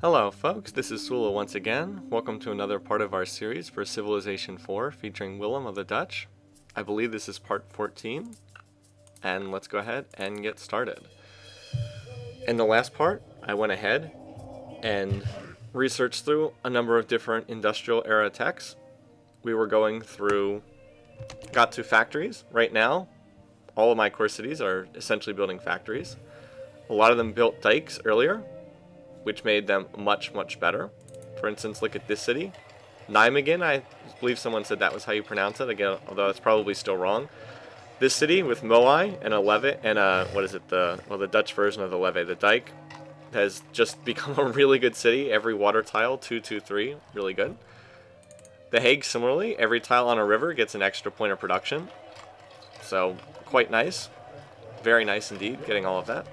Hello folks, this is Sullla once again. Welcome to another part of our series for Civilization 4 featuring Willem of the Dutch. I believe this is part 14, and let's go ahead and get started. In the last part, I went ahead and researched through a number of different industrial era techs. We were going through, got to factories. Right now, all of my core cities are essentially building factories. A lot of them built dikes earlier, which made them much, much better. For instance, look at this city. Nijmegen, I believe someone said that was how you pronounce it, again, although it's probably still wrong. This city with Moai and a levee, and the Dutch version of the levee, the dike, has just become a really good city. Every water tile, 2, 2, 3, really good. The Hague, similarly, every tile on a river gets an extra point of production. So, quite nice. Very nice indeed, getting all of that.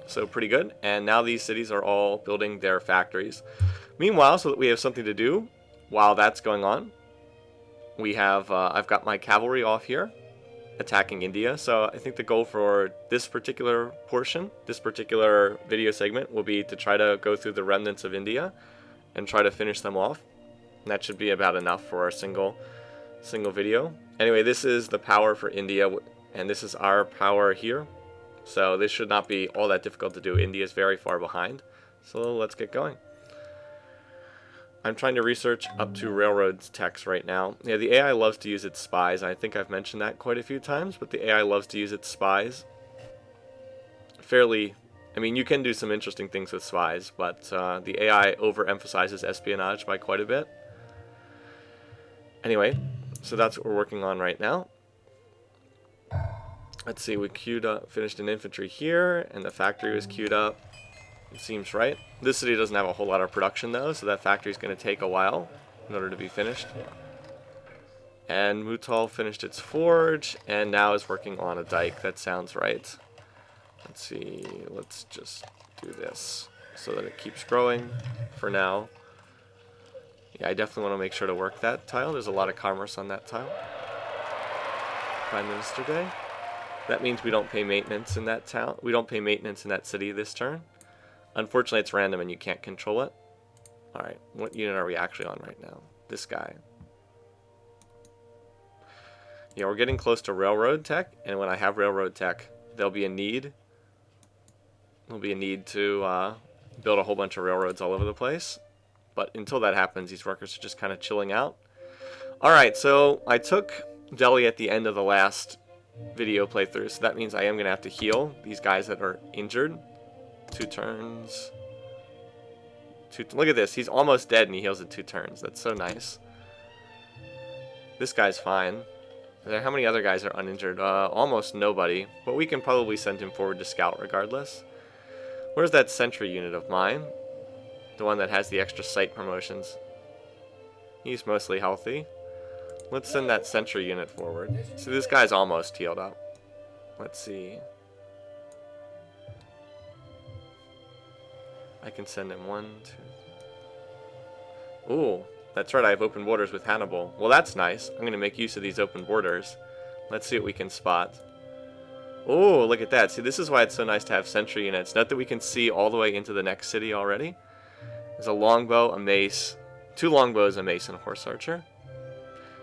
So pretty good, and now these cities are all building their factories. Meanwhile, so that we have something to do while that's going on, we have, I've got my cavalry off here, attacking India. So I think the goal for this particular portion, this particular video segment, will be to try to go through the remnants of India and try to finish them off. And that should be about enough for a single video. Anyway, this is the power for India, and this is our power here. So this should not be all that difficult to do. India is very far behind. So let's get going. I'm trying to research up to railroads techs right now. Yeah, the AI loves to use its spies. I think I've mentioned that quite a few times, but the AI loves to use its spies. I mean, you can do some interesting things with spies, but the AI overemphasizes espionage by quite a bit. Anyway, so that's what we're working on right now. Let's see, we queued up, finished an infantry here, and the factory was queued up. It seems right. This city doesn't have a whole lot of production though, so that factory is going to take a while in order to be finished. And Mutal finished its forge, and now is working on a dike. That sounds right. Let's see, let's just do this so that it keeps growing for now. Yeah, I definitely want to make sure to work that tile. There's a lot of commerce on that tile. Prime Minister Day. That means we don't pay maintenance in that town. We don't pay maintenance in that city this turn. Unfortunately, it's random and you can't control it. Alright, what unit are we actually on right now? This guy. Yeah, we're getting close to railroad tech, and when I have railroad tech, there'll be a need. There'll be a need to build a whole bunch of railroads all over the place. But until that happens, these workers are just kind of chilling out. Alright, so I took Delhi at the end of the last video playthrough, so that means I am going to have to heal these guys that are injured. 2 turns. Look at this, he's almost dead and he heals in 2 turns. That's so nice. This guy's fine. How many other guys are uninjured? Almost nobody, but we can probably send him forward to scout regardless. Where's that sentry unit of mine? The one that has the extra sight promotions. He's mostly healthy. Let's send that sentry unit forward. So this guy's almost healed up. Let's see. I can send him 1, 2. Ooh, that's right, I have open borders with Hannibal. Well, that's nice. I'm going to make use of these open borders. Let's see what we can spot. Oh, look at that. See, this is why it's so nice to have sentry units. Note that we can see all the way into the next city already. There's a longbow, a mace, 2 longbows, a mace, and a horse archer.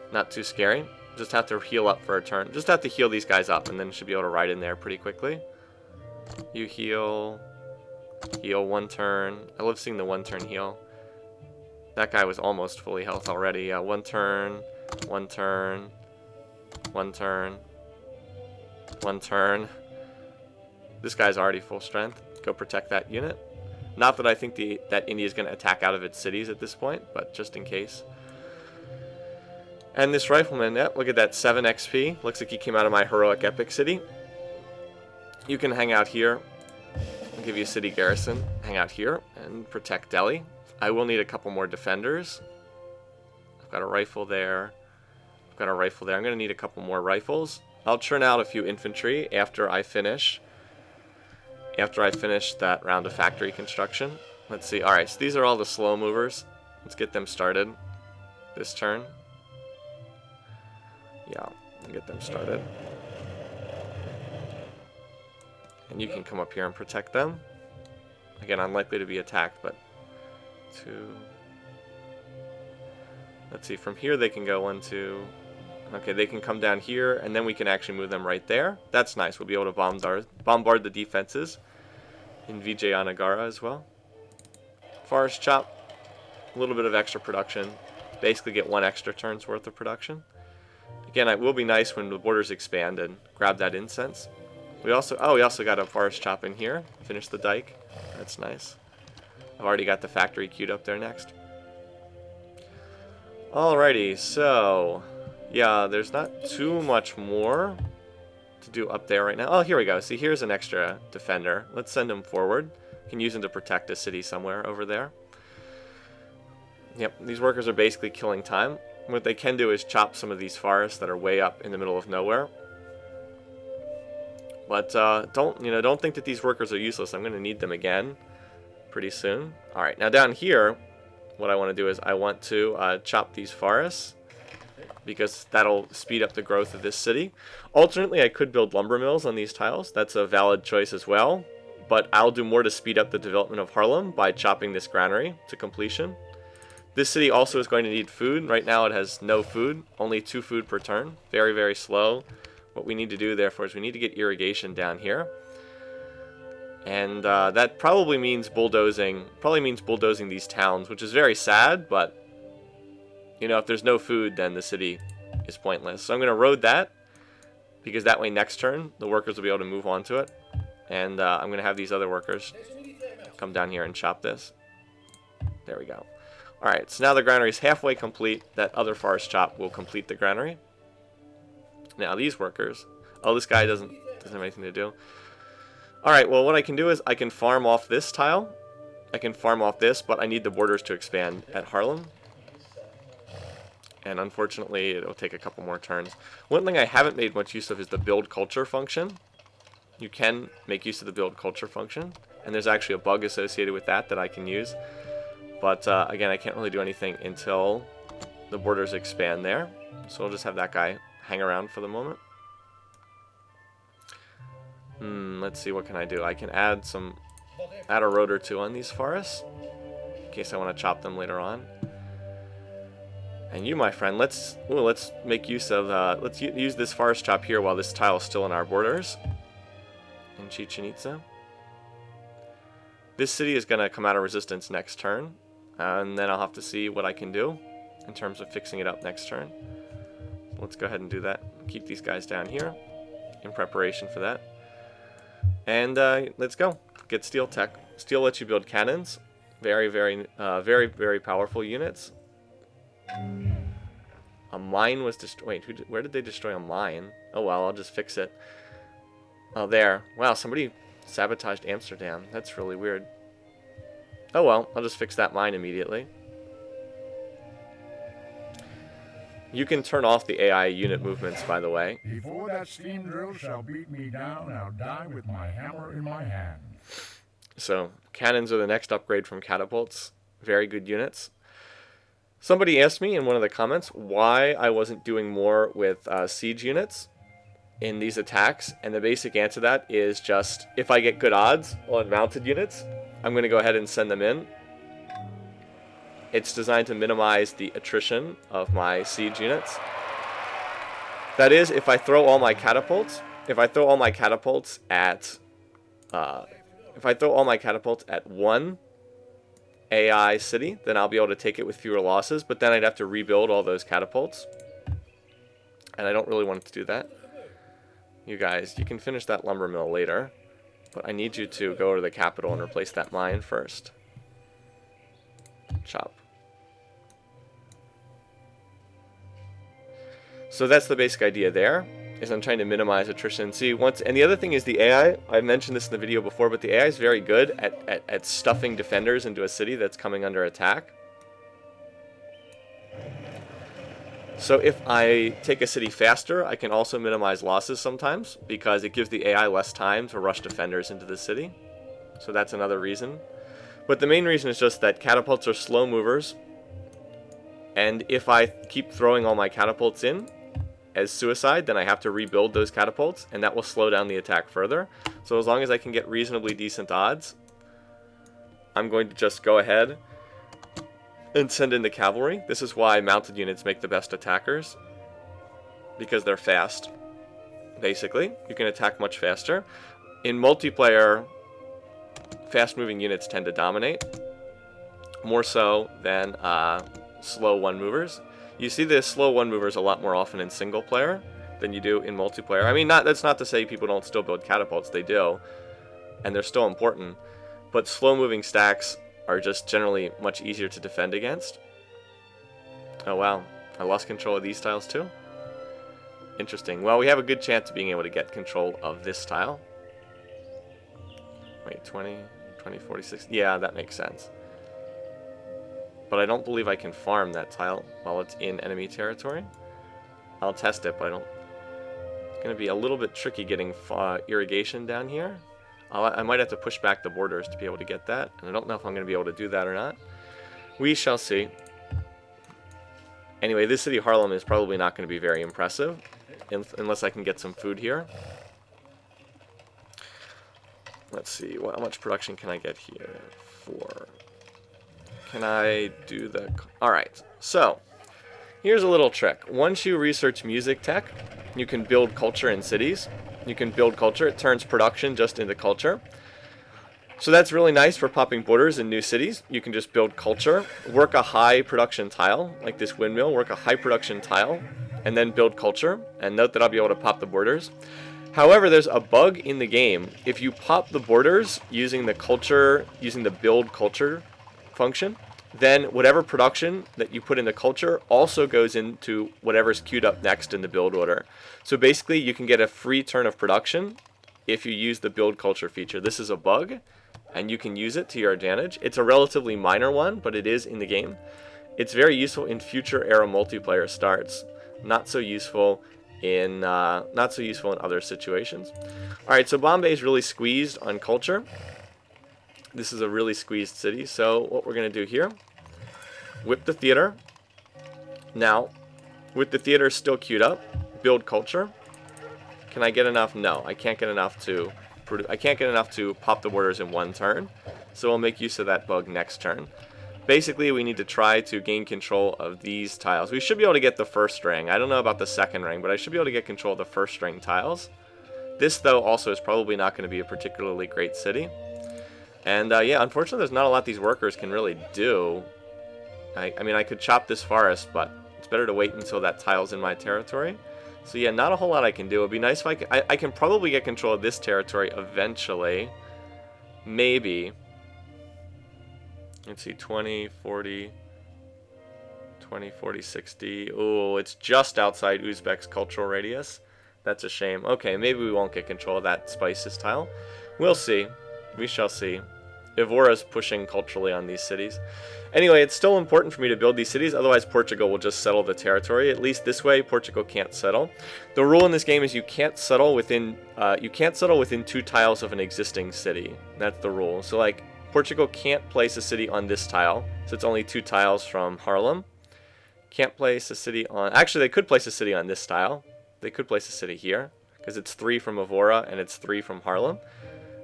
Not too scary. Just have to heal up for a turn. Just have to heal these guys up, and then should be able to ride in there pretty quickly. You heal 1 turn. I love seeing the 1 turn heal. That guy was almost fully health already. 1 turn, 1 turn, 1 turn, 1 turn. This guy's already full strength. Go protect that unit. Not that I think that India is going to attack out of its cities at this point, but just in case. And this rifleman, yep, look at that, 7 XP. Looks like he came out of my heroic epic city. You can hang out here. I'll give you a city garrison. Hang out here and protect Delhi. I will need a couple more defenders. I've got a rifle there. I've got a rifle there. I'm going to need a couple more rifles. I'll churn out a few infantry after I finish. That round of factory construction. Let's see. Alright, so these are all the slow movers. Let's get them started this turn. Yeah, I'll get them started. And you can come up here and protect them. Again, unlikely to be attacked, but 2. Let's see, from here they can go 1, 2. Okay, they can come down here, and then we can actually move them right there. That's nice. We'll be able to bombard the defenses in Vijayanagara as well. Forest chop. A little bit of extra production. Basically get 1 extra turn's worth of production. Again, it will be nice when the borders expand and grab that incense. We also got a forest chop in here. Finish the dike. That's nice. I've already got the factory queued up there next. Alrighty, so yeah, there's not too much more to do up there right now. Oh, here we go. See, here's an extra defender. Let's send him forward. Can use him to protect a city somewhere over there. Yep, these workers are basically killing time. What they can do is chop some of these forests that are way up in the middle of nowhere. But don't think that these workers are useless. I'm going to need them again pretty soon. All right, now down here, what I want to do is I want to chop these forests because that'll speed up the growth of this city. Alternately, I could build lumber mills on these tiles. That's a valid choice as well. But I'll do more to speed up the development of Haarlem by chopping this granary to completion. This city also is going to need food. Right now it has no food, only 2 food per turn. Very, very slow. What we need to do, therefore, is we need to get irrigation down here. And that probably means bulldozing these towns, which is very sad, but if there's no food, then the city is pointless. So I'm going to road that, because that way next turn, the workers will be able to move on to it. And I'm going to have these other workers come down here and chop this. There we go. Alright, so now the granary is halfway complete. That other forest chop will complete the granary. Now these workers... Oh, this guy doesn't have anything to do. Alright, well what I can do is I can farm off this tile. I can farm off this, but I need the borders to expand at Haarlem. And unfortunately, it'll take a couple more turns. One thing I haven't made much use of is the build culture function. You can make use of the build culture function. And there's actually a bug associated with that I can use. But again, I can't really do anything until the borders expand there. So I'll just have that guy hang around for the moment. Let's see, what can I do? I can add a road or 2 on these forests, in case I want to chop them later on. And you, my friend, let's make use of, let's use this forest chop here while this tile is still in our borders. In Chichen Itza. This city is going to come out of resistance next turn. And then I'll have to see what I can do in terms of fixing it up next turn. So let's go ahead and do that. Keep these guys down here in preparation for that. And let's go. Get steel tech. Steel lets you build cannons. Very, very powerful units. A mine was destroyed. Wait, where did they destroy a mine? Oh well, I'll just fix it. Oh, there. Wow, somebody sabotaged Amsterdam. That's really weird. Oh well, I'll just fix that mine immediately. You can turn off the AI unit movements, by the way. Before that steam drill shall beat me down, I'll die with my hammer in my hand. So, cannons are the next upgrade from catapults. Very good units. Somebody asked me in one of the comments why I wasn't doing more with siege units in these attacks, and the basic answer to that is just, if I get good odds on mounted units, I'm going to go ahead and send them in. It's designed to minimize the attrition of my siege units. That is, if I throw all my catapults at one AI city, then I'll be able to take it with fewer losses, but then I'd have to rebuild all those catapults. And I don't really want to do that. You guys, you can finish that lumber mill later, but I need you to go to the capital and replace that mine first. Chop. So that's the basic idea there, is I'm trying to minimize attrition. See, and the other thing is the AI, I mentioned this in the video before, but the AI is very good at stuffing defenders into a city that's coming under attack. So if I take a city faster, I can also minimize losses sometimes, because it gives the AI less time to rush defenders into the city. So that's another reason. But the main reason is just that catapults are slow movers, and if I keep throwing all my catapults in as suicide, then I have to rebuild those catapults, and that will slow down the attack further. So as long as I can get reasonably decent odds, I'm going to just go ahead and send in the cavalry. This is why mounted units make the best attackers, because they're fast. Basically, you can attack much faster. In multiplayer, fast-moving units tend to dominate, more so than slow one-movers. You see the slow one-movers a lot more often in single-player than you do in multiplayer. I mean, that's not to say people don't still build catapults. They do, and they're still important. But slow-moving stacks are just generally much easier to defend against. Oh, wow. I lost control of these tiles, too? Interesting. Well, we have a good chance of being able to get control of this tile. Wait, 20, 46. Yeah, that makes sense. But I don't believe I can farm that tile while it's in enemy territory. I'll test it, but I don't... It's going to be a little bit tricky getting irrigation down here. I might have to push back the borders to be able to get that. And I don't know if I'm going to be able to do that or not. We shall see. Anyway, this city, Haarlem, is probably not going to be very impressive. Unless I can get some food here. Let's see, how much production can I get here? 4. Can I do the... Alright, so, here's a little trick. Once you research music tech, you can build culture in cities. You can build culture, it turns production just into culture. So that's really nice for popping borders in new cities. You can just build culture, work a high production tile, like this windmill, work a high production tile, and then build culture. And note that I'll be able to pop the borders. However, there's a bug in the game. If you pop the borders using the build culture function, then whatever production that you put in the culture also goes into whatever's queued up next in the build order. So basically, you can get a free turn of production if you use the build culture feature. This is a bug, and you can use it to your advantage. It's a relatively minor one, but it is in the game. It's very useful in future era multiplayer starts. Not so useful in other situations. All right, so Bombay is really squeezed on culture. This is a really squeezed city. So what we're gonna do here, whip the theater. Now, with the theater still queued up, build culture. Can I get enough? No, I can't get enough to pop the borders in one turn. So we'll make use of that bug next turn. Basically, we need to try to gain control of these tiles. We should be able to get the first ring. I don't know about the second ring, but I should be able to get control of the first ring tiles. This, though, also is probably not going to be a particularly great city. And, yeah, unfortunately, there's not a lot these workers can really do. I mean, I could chop this forest, but it's better to wait until that tile's in my territory. So, yeah, not a whole lot I can do. It would be nice if I can probably get control of this territory eventually. Maybe. Let's see, 20, 40, 20, 40, 60. Oh, it's just outside Uzbek's cultural radius. That's a shame. Okay, maybe we won't get control of that spices tile. We'll see. We shall see. Ivora's pushing culturally on these cities. Anyway, it's still important for me to build these cities, otherwise Portugal will just settle the territory. At least this way, Portugal can't settle. The rule in this game is you can't settle within 2 tiles of an existing city. That's the rule. So, like, Portugal can't place a city on this tile, so it's only 2 tiles from Haarlem. Can't place a city on... Actually, they could place a city on this tile. They could place a city here, because it's 3 from Evora and it's 3 from Haarlem.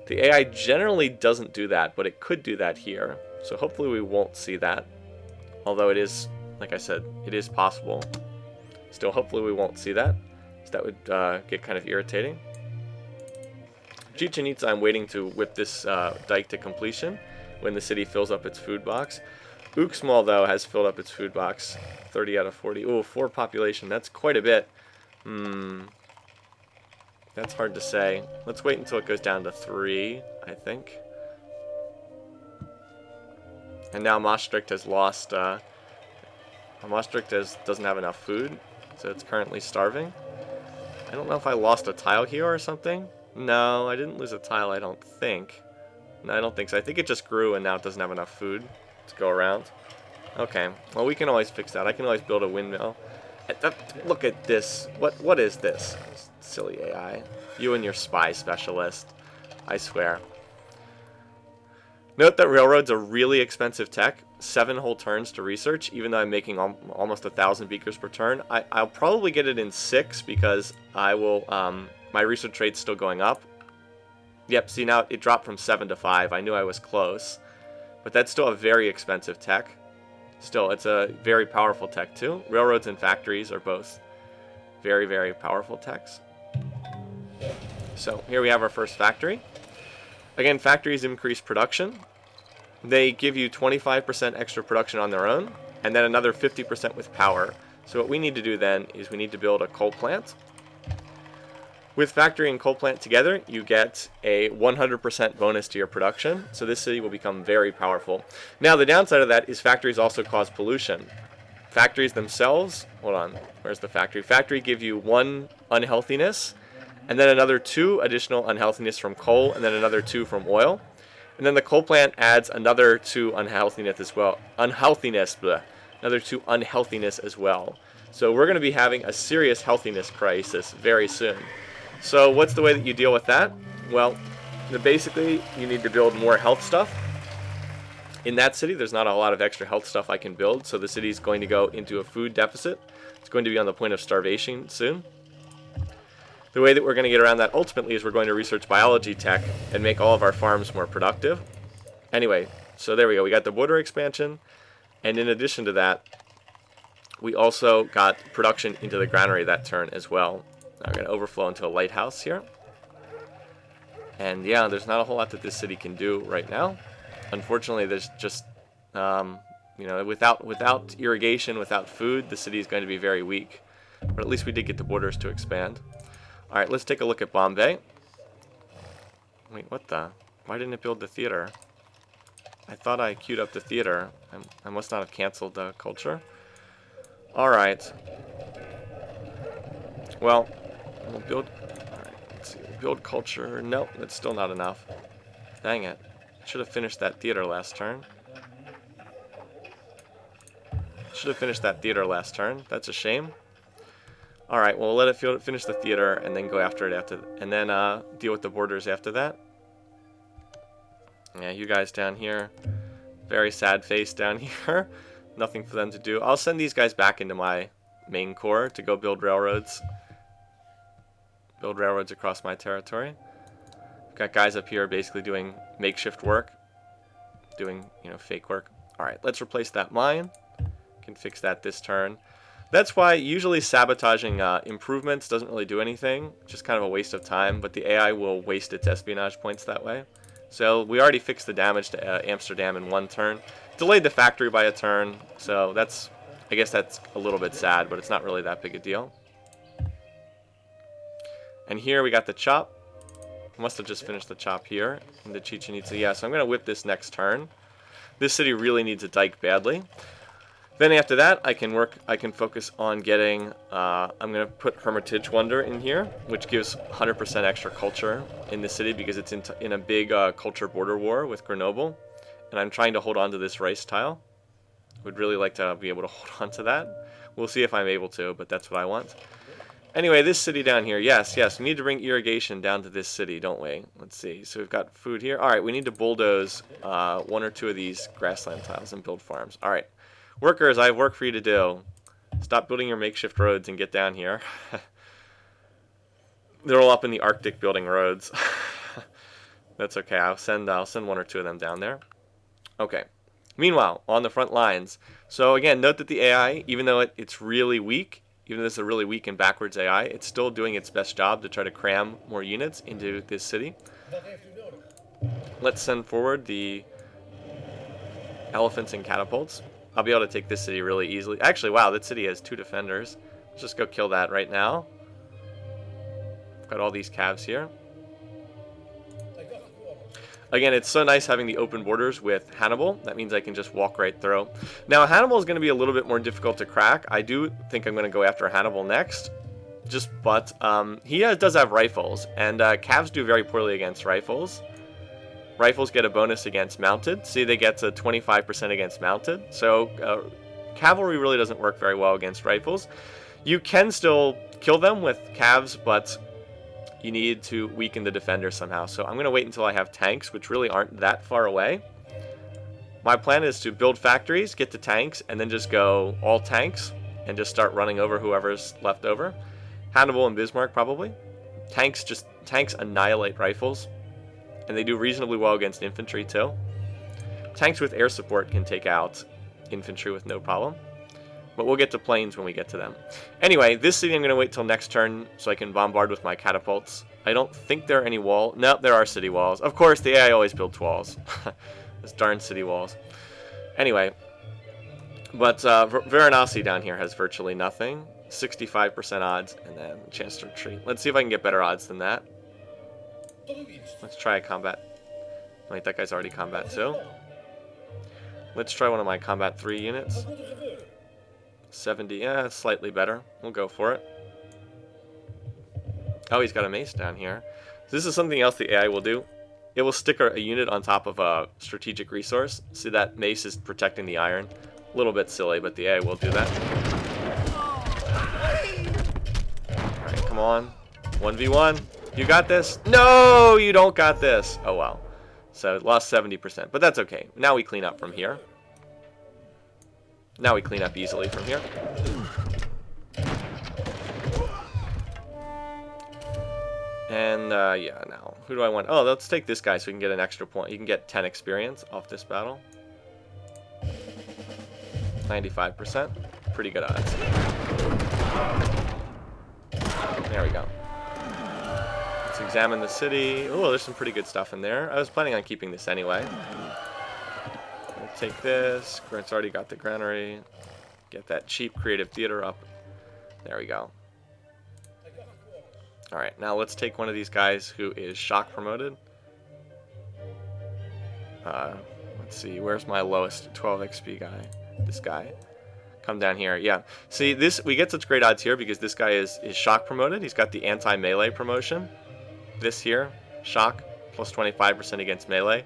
The AI generally doesn't do that, but it could do that here. So hopefully we won't see that. Although it is, like I said, it is possible. Still, hopefully we won't see that. So that would get kind of irritating. Chichen Itza, I'm waiting to whip this dike to completion when the city fills up its food box. Uxmal, though, has filled up its food box. 30 out of 40. Ooh, 4 population. That's quite a bit. That's hard to say. Let's wait until it goes down to 3, I think. And now Maastricht has lost... Maastricht doesn't have enough food, so it's currently starving. I don't know if I lost a tile here or something. No, I didn't lose a tile, I don't think. No, I don't think so. I think it just grew and now it doesn't have enough food to go around. Okay, well, we can always fix that. I can always build a windmill. Look at this. What is this? Silly AI. You and your spy specialist. I swear. Note that railroads are really expensive tech. 7 whole turns to research, even though I'm making almost 1,000 beakers per turn. I'll probably get it in 6 because I will... my research rate's still going up. Yep, see now it dropped from 7 to 5. I knew I was close. But that's still a very expensive tech. still, it's a very powerful tech too. Railroads and factories are both very, very powerful techs. So here we have our first factory. Again, factories increase production. They give you 25% extra production on their own, and then another 50% with power. So what we need to do then is we need to build a coal plant. With factory and coal plant together, you get a 100% bonus to your production. So this city will become very powerful. Now, the downside of that is factories also cause pollution. Factories themselves, hold on, where's the factory? Factory give you 1 unhealthiness, and then another 2 additional unhealthiness from coal, and then another 2 from oil. And then the coal plant adds another 2 unhealthiness as well. Another 2 unhealthiness as well. So we're going to be having a serious healthiness crisis very soon. So what's the way that you deal with that? Well, basically you need to build more health stuff. In that city, there's not a lot of extra health stuff I can build, so the city is going to go into a food deficit. It's going to be on the point of starvation soon. The way that we're going to get around that ultimately is we're going to research biology tech and make all of our farms more productive. Anyway, so there we go. We got the border expansion, and in addition to that, we also got production into the granary that turn as well. Now we're going to overflow into a lighthouse here. And yeah, there's not a whole lot that this city can do right now. Unfortunately, there's just, without irrigation, without food, the city is going to be very weak. But at least we did get the borders to expand. All right, let's take a look at Bombay. Wait, what the? Why didn't it build the theater? I thought I queued up the theater. I must not have canceled the culture. All right. Well, we'll build. All right, let's see. Build culture. Nope, that's still not enough. Dang it. Should have finished that theater last turn. Should have finished that theater last turn. That's a shame. All right, well, let it finish the theater and then go after it and then deal with the borders after that. Yeah, you guys down here, very sad face down here. Nothing for them to do. I'll send these guys back into my main core to go build railroads. Build railroads across my territory. I've got guys up here basically doing makeshift work, doing fake work. All right, let's replace that mine. Can fix that this turn. That's why usually sabotaging improvements doesn't really do anything. Just kind of a waste of time, but the AI will waste its espionage points that way. So we already fixed the damage to Amsterdam in 1 turn. Delayed the factory by a turn, so I guess that's a little bit sad, but it's not really that big a deal. And here we got the chop. Must have just finished the chop here in the Chichen Itza. Yeah, so I'm going to whip this next turn. This city really needs a dike badly. Then after that, I can focus on getting, I'm going to put Hermitage Wonder in here, which gives 100% extra culture in the city because it's in a big culture border war with Grenoble. And I'm trying to hold on to this rice tile. Would really like to be able to hold on to that. We'll see if I'm able to, but that's what I want. Anyway, this city down here, yes, we need to bring irrigation down to this city, don't we? Let's see, so we've got food here. All right, we need to bulldoze 1 or 2 of these grassland tiles and build farms. All right. Workers, I have work for you to do. Stop building your makeshift roads and get down here. They're all up in the Arctic building roads. That's okay. I'll send 1 or 2 of them down there. Okay. Meanwhile, on the front lines. So again, note that the AI, even though it's really weak, even though it's a really weak and backwards AI, it's still doing its best job to try to cram more units into this city. Let's send forward the elephants and catapults. I'll be able to take this city really easily. Actually, wow, that city has 2 defenders. Let's just go kill that right now. Got all these calves here. Again, it's so nice having the open borders with Hannibal. That means I can just walk right through. Now, Hannibal is going to be a little bit more difficult to crack. I do think I'm going to go after Hannibal next. But he does have rifles, and calves do very poorly against rifles. Rifles get a bonus against mounted. See, they get to 25% against mounted. So cavalry really doesn't work very well against rifles. You can still kill them with calves, but you need to weaken the defender somehow. So I'm going to wait until I have tanks, which really aren't that far away. My plan is to build factories, get to tanks, and then just go all tanks and just start running over whoever's left over. Hannibal and Bismarck probably. Tanks annihilate rifles. And they do reasonably well against infantry too. Tanks with air support can take out infantry with no problem. But we'll get to planes when we get to them. Anyway, this city I'm going to wait till next turn so I can bombard with my catapults. I don't think there are any walls. Nope, there are city walls. Of course, the AI always builds walls. Those darn city walls. Anyway, but Varanasi down here has virtually nothing. 65% odds, and then chance to retreat. Let's see if I can get better odds than that. Let's try a combat. Wait, that guy's already combat 2. Let's try one of my combat 3 units. 70, yeah, slightly better. We'll go for it. Oh, he's got a mace down here. So this is something else the AI will do. It will stick a unit on top of a strategic resource. See, that mace is protecting the iron. A little bit silly, but the AI will do that. Alright, come on. 1v1. You got this? No, you don't got this. Oh, wow. So, lost 70%. But that's okay. Now we clean up from here. Now we clean up easily from here. And, yeah, now, who do I want? Oh, let's take this guy so we can get an extra point. You can get 10 experience off this battle. 95%. Pretty good odds. There we go. Let's examine the city. Oh, there's some pretty good stuff in there. I was planning on keeping this anyway. We'll take this. It's already got the granary. Get that cheap creative theater up. There we go. Alright, now let's take one of these guys who is shock promoted. Let's see, where's my lowest 12 XP guy? This guy. Come down here. Yeah. See, this we get such great odds here because this guy is shock promoted. He's got the anti-melee promotion. This here, shock, plus 25% against melee.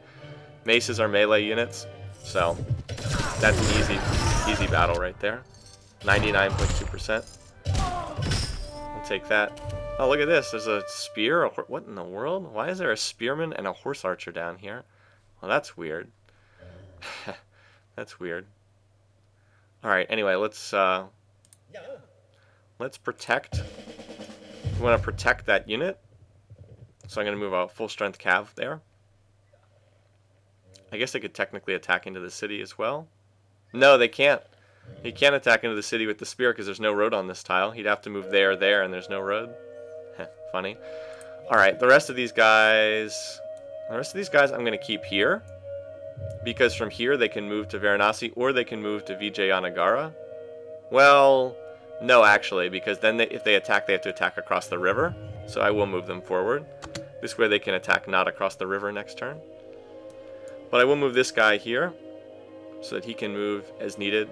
Maces are melee units, so that's an easy battle right there. 99.2%. We'll take that. Oh, look at this. There's a spear. What in the world? Why is there a spearman and a horse archer down here? Well, that's weird. That's weird. Alright, anyway, let's protect. We want to protect that unit. So I'm going to move a full strength cav there. I guess they could technically attack into the city as well. No, they can't. He can't attack into the city with the spear because there's no road on this tile. He'd have to move there, and there's no road. Funny. Alright, the rest of these guys... I'm going to keep here. Because from here they can move to Varanasi or they can move to Vijayanagara. Well, no actually, because then if they attack, they have to attack across the river. So I will move them forward. This way they can attack not across the river next turn. But I will move this guy here so that he can move as needed.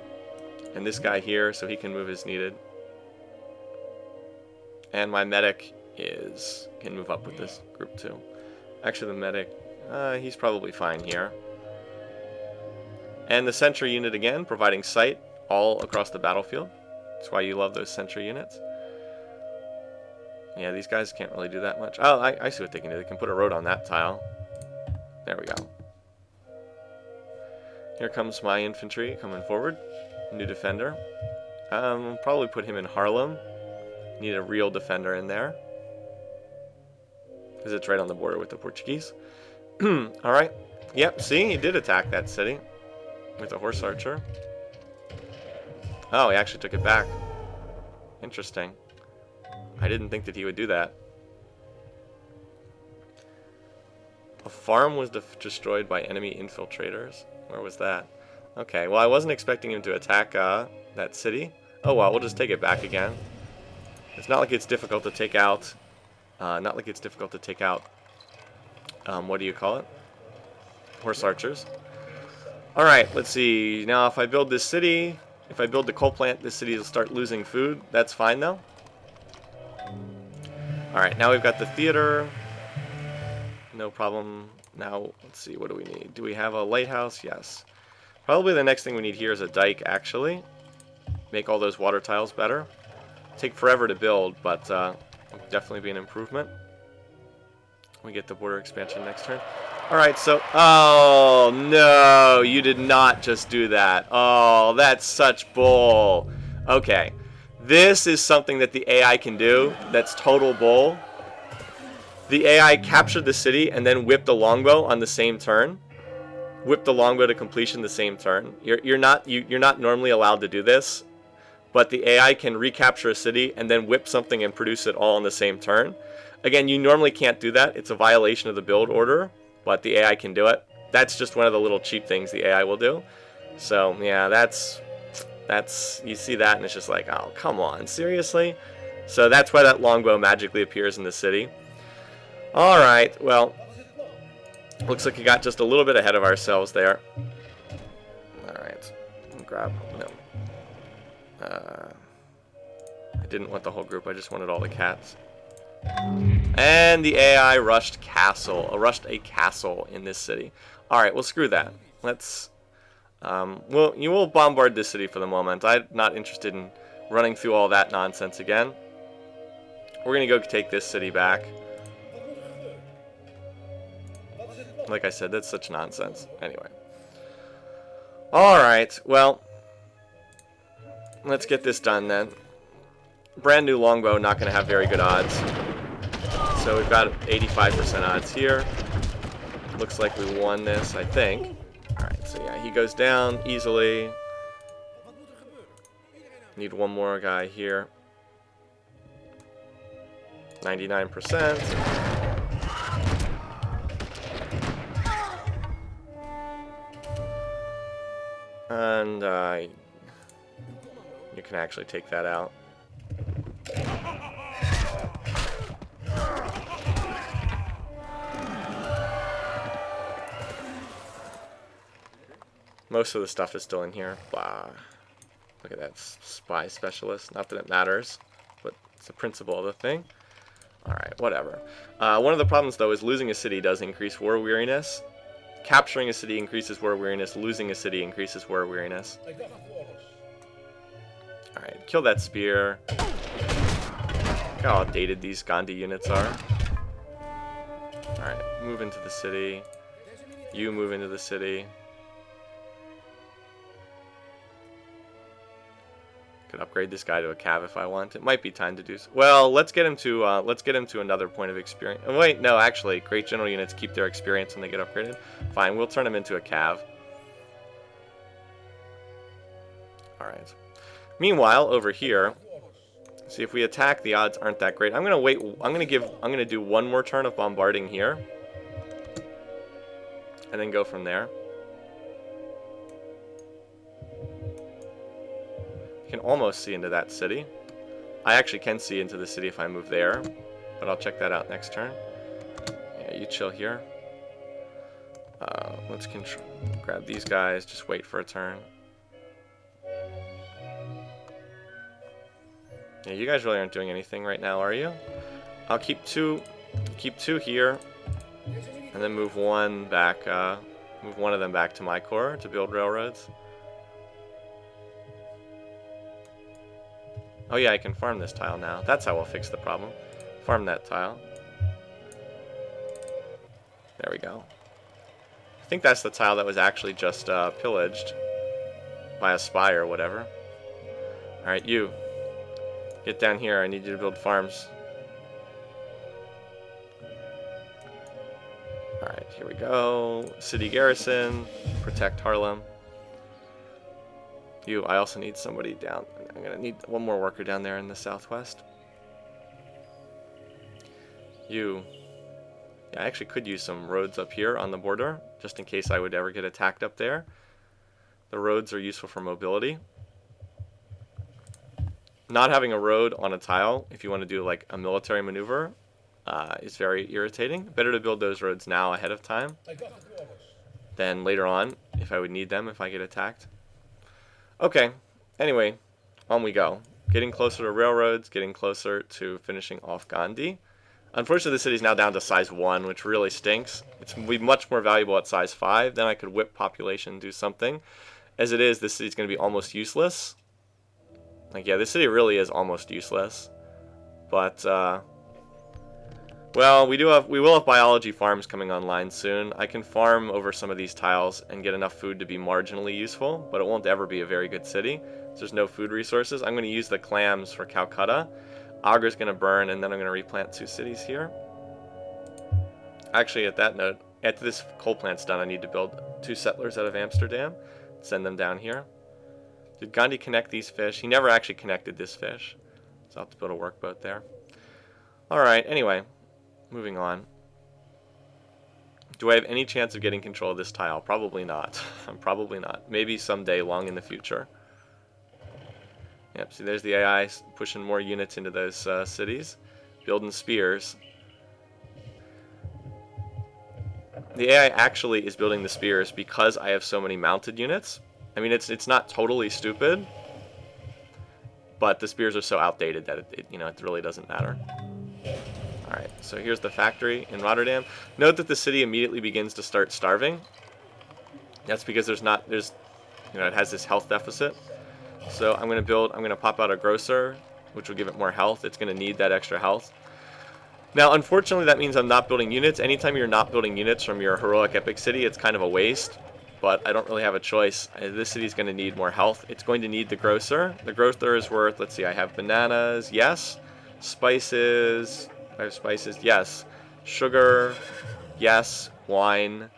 And this guy here so he can move as needed. And my medic can move up with this group too. Actually the medic, he's probably fine here. And the sentry unit again, providing sight all across the battlefield. That's why you love those sentry units. Yeah, these guys can't really do that much. Oh, I see what they can do. They can put a road on that tile. There we go. Here comes my infantry coming forward. New defender. Probably put him in Harlem. Need a real defender in there. Because it's right on the border with the Portuguese. Alright. Yep, see? He did attack that city. With a horse archer. Oh, he actually took it back. Interesting. I didn't think that he would do that. A farm was destroyed by enemy infiltrators. Where was that? Okay, well I wasn't expecting him to attack that city. Oh well, we'll just take it back again. It's not like it's difficult to take out. What do you call it? Horse archers. Alright, let's see. Now, if I build this city, if I build the coal plant, this city will start losing food. That's fine, though. Alright, now we've got the theater. No problem. Now, let's see, what do we need? Do we have a lighthouse? Yes. Probably the next thing we need here is a dike, actually. Make all those water tiles better. Take forever to build, but definitely be an improvement. We get the border expansion next turn. Alright, so... Oh, no! You did not just do that. Oh, that's such bull. Okay. This is something that the AI can do. That's total bull. The AI captured the city and then whipped a longbow on the same turn. whip the longbow to completion the same turn. You're not normally allowed to do this, but the AI can recapture a city and then whip something and produce it all in the same turn. Again, you normally can't do that. It's a violation of the build order, but the AI can do it. That's just one of the little cheap things the AI will do. So yeah, that's you see that and it's just like, oh, come on, seriously? So that's why that longbow magically appears in the city. All right, well, looks like we got just a little bit ahead of ourselves there. All right, grab, no. I didn't want the whole group, I just wanted all the cats. And the AI rushed a castle in this city. All right, well, screw that. Let's, well, you will bombard this city for the moment. I'm not interested in running through all that nonsense again. We're gonna go take this city back. Like I said, that's such nonsense. Anyway. Alright, well, let's get this done then. Brand new longbow, not going to have very good odds. So we've got 85% odds here. Looks like we won this, I think. Alright, so yeah, he goes down easily. Need one more guy here. 99%. And you can actually take that out. Most of the stuff is still in here. Blah. Look at that spy specialist. Not that it matters, but it's the principle of the thing. Alright, whatever. One of the problems, though, is losing a city does increase war weariness. Capturing a city increases war weariness. Losing a city increases war weariness. Alright, kill that spear. Look how outdated these Gandhi units are. Alright, move into the city. You move into the city. Could upgrade this guy to a cav if I want. It might be time to do so. Well, let's get him to another point of experience. Oh, wait, no, actually, great general units keep their experience when they get upgraded. Fine, we'll turn him into a cav. All right. Meanwhile, over here, see if we attack, the odds aren't that great. I'm gonna wait. I'm gonna do one more turn of bombarding here, and then go from there. Can almost see into that city. I actually can see into the city if I move there, but I'll check that out next turn. Yeah, you chill here. Let's grab these guys, just wait for a turn. Yeah, you guys really aren't doing anything right now, are you? I'll keep two here, and then move one back, move one of them back to my core to build railroads. Oh yeah, I can farm this tile now. That's how we'll fix the problem. Farm that tile. There we go. I think that's the tile that was actually just pillaged by a spy or whatever. Alright, you. Get down here. I need you to build farms. Alright, here we go. City garrison. Protect Harlem. You, I also need somebody down. I'm going to need one more worker down there in the southwest. You. Yeah, I actually could use some roads up here on the border, just in case I would ever get attacked up there. The roads are useful for mobility. Not having a road on a tile, if you want to do like a military maneuver, is very irritating. Better to build those roads now ahead of time than later on, if I would need them if I get attacked. Okay, anyway, on we go. Getting closer to railroads, getting closer to finishing off Gandhi. Unfortunately, the city's now down to size 1, which really stinks. It's going to be much more valuable at size 5. Then I could whip population and do something. As it is, this city's going to be almost useless. Like, yeah, this city really is almost useless. But, well, we will have biology farms coming online soon. I can farm over some of these tiles and get enough food to be marginally useful, but it won't ever be a very good city. So there's no food resources. I'm going to use the clams for Calcutta. Agra's going to burn, and then I'm going to replant 2 cities here. Actually, at that note, After this coal plant's done, I need to build 2 settlers out of Amsterdam. Send them down here. Did Gandhi connect these fish? He never actually connected this fish. So I'll have to build a workboat there. Alright, anyway. Moving on. Do I have any chance of getting control of this tile? Probably not. Probably not. Maybe someday long in the future. Yep, see there's the AI pushing more units into those cities. Building spears. The AI actually is building the spears because I have so many mounted units. I mean, it's not totally stupid, but the spears are so outdated that it really doesn't matter. All right, so here's the factory in Rotterdam. Note that the city immediately begins to start starving. That's because it has this health deficit. So I'm going to pop out a grocer, which will give it more health. It's going to need that extra health. Now, unfortunately, that means I'm not building units. Anytime you're not building units from your heroic epic city, it's kind of a waste. But I don't really have a choice. This city's going to need more health. It's going to need the grocer. The grocer is worth, let's see, I have bananas, yes. Spices, I have spices, yes. Sugar, yes. Wine.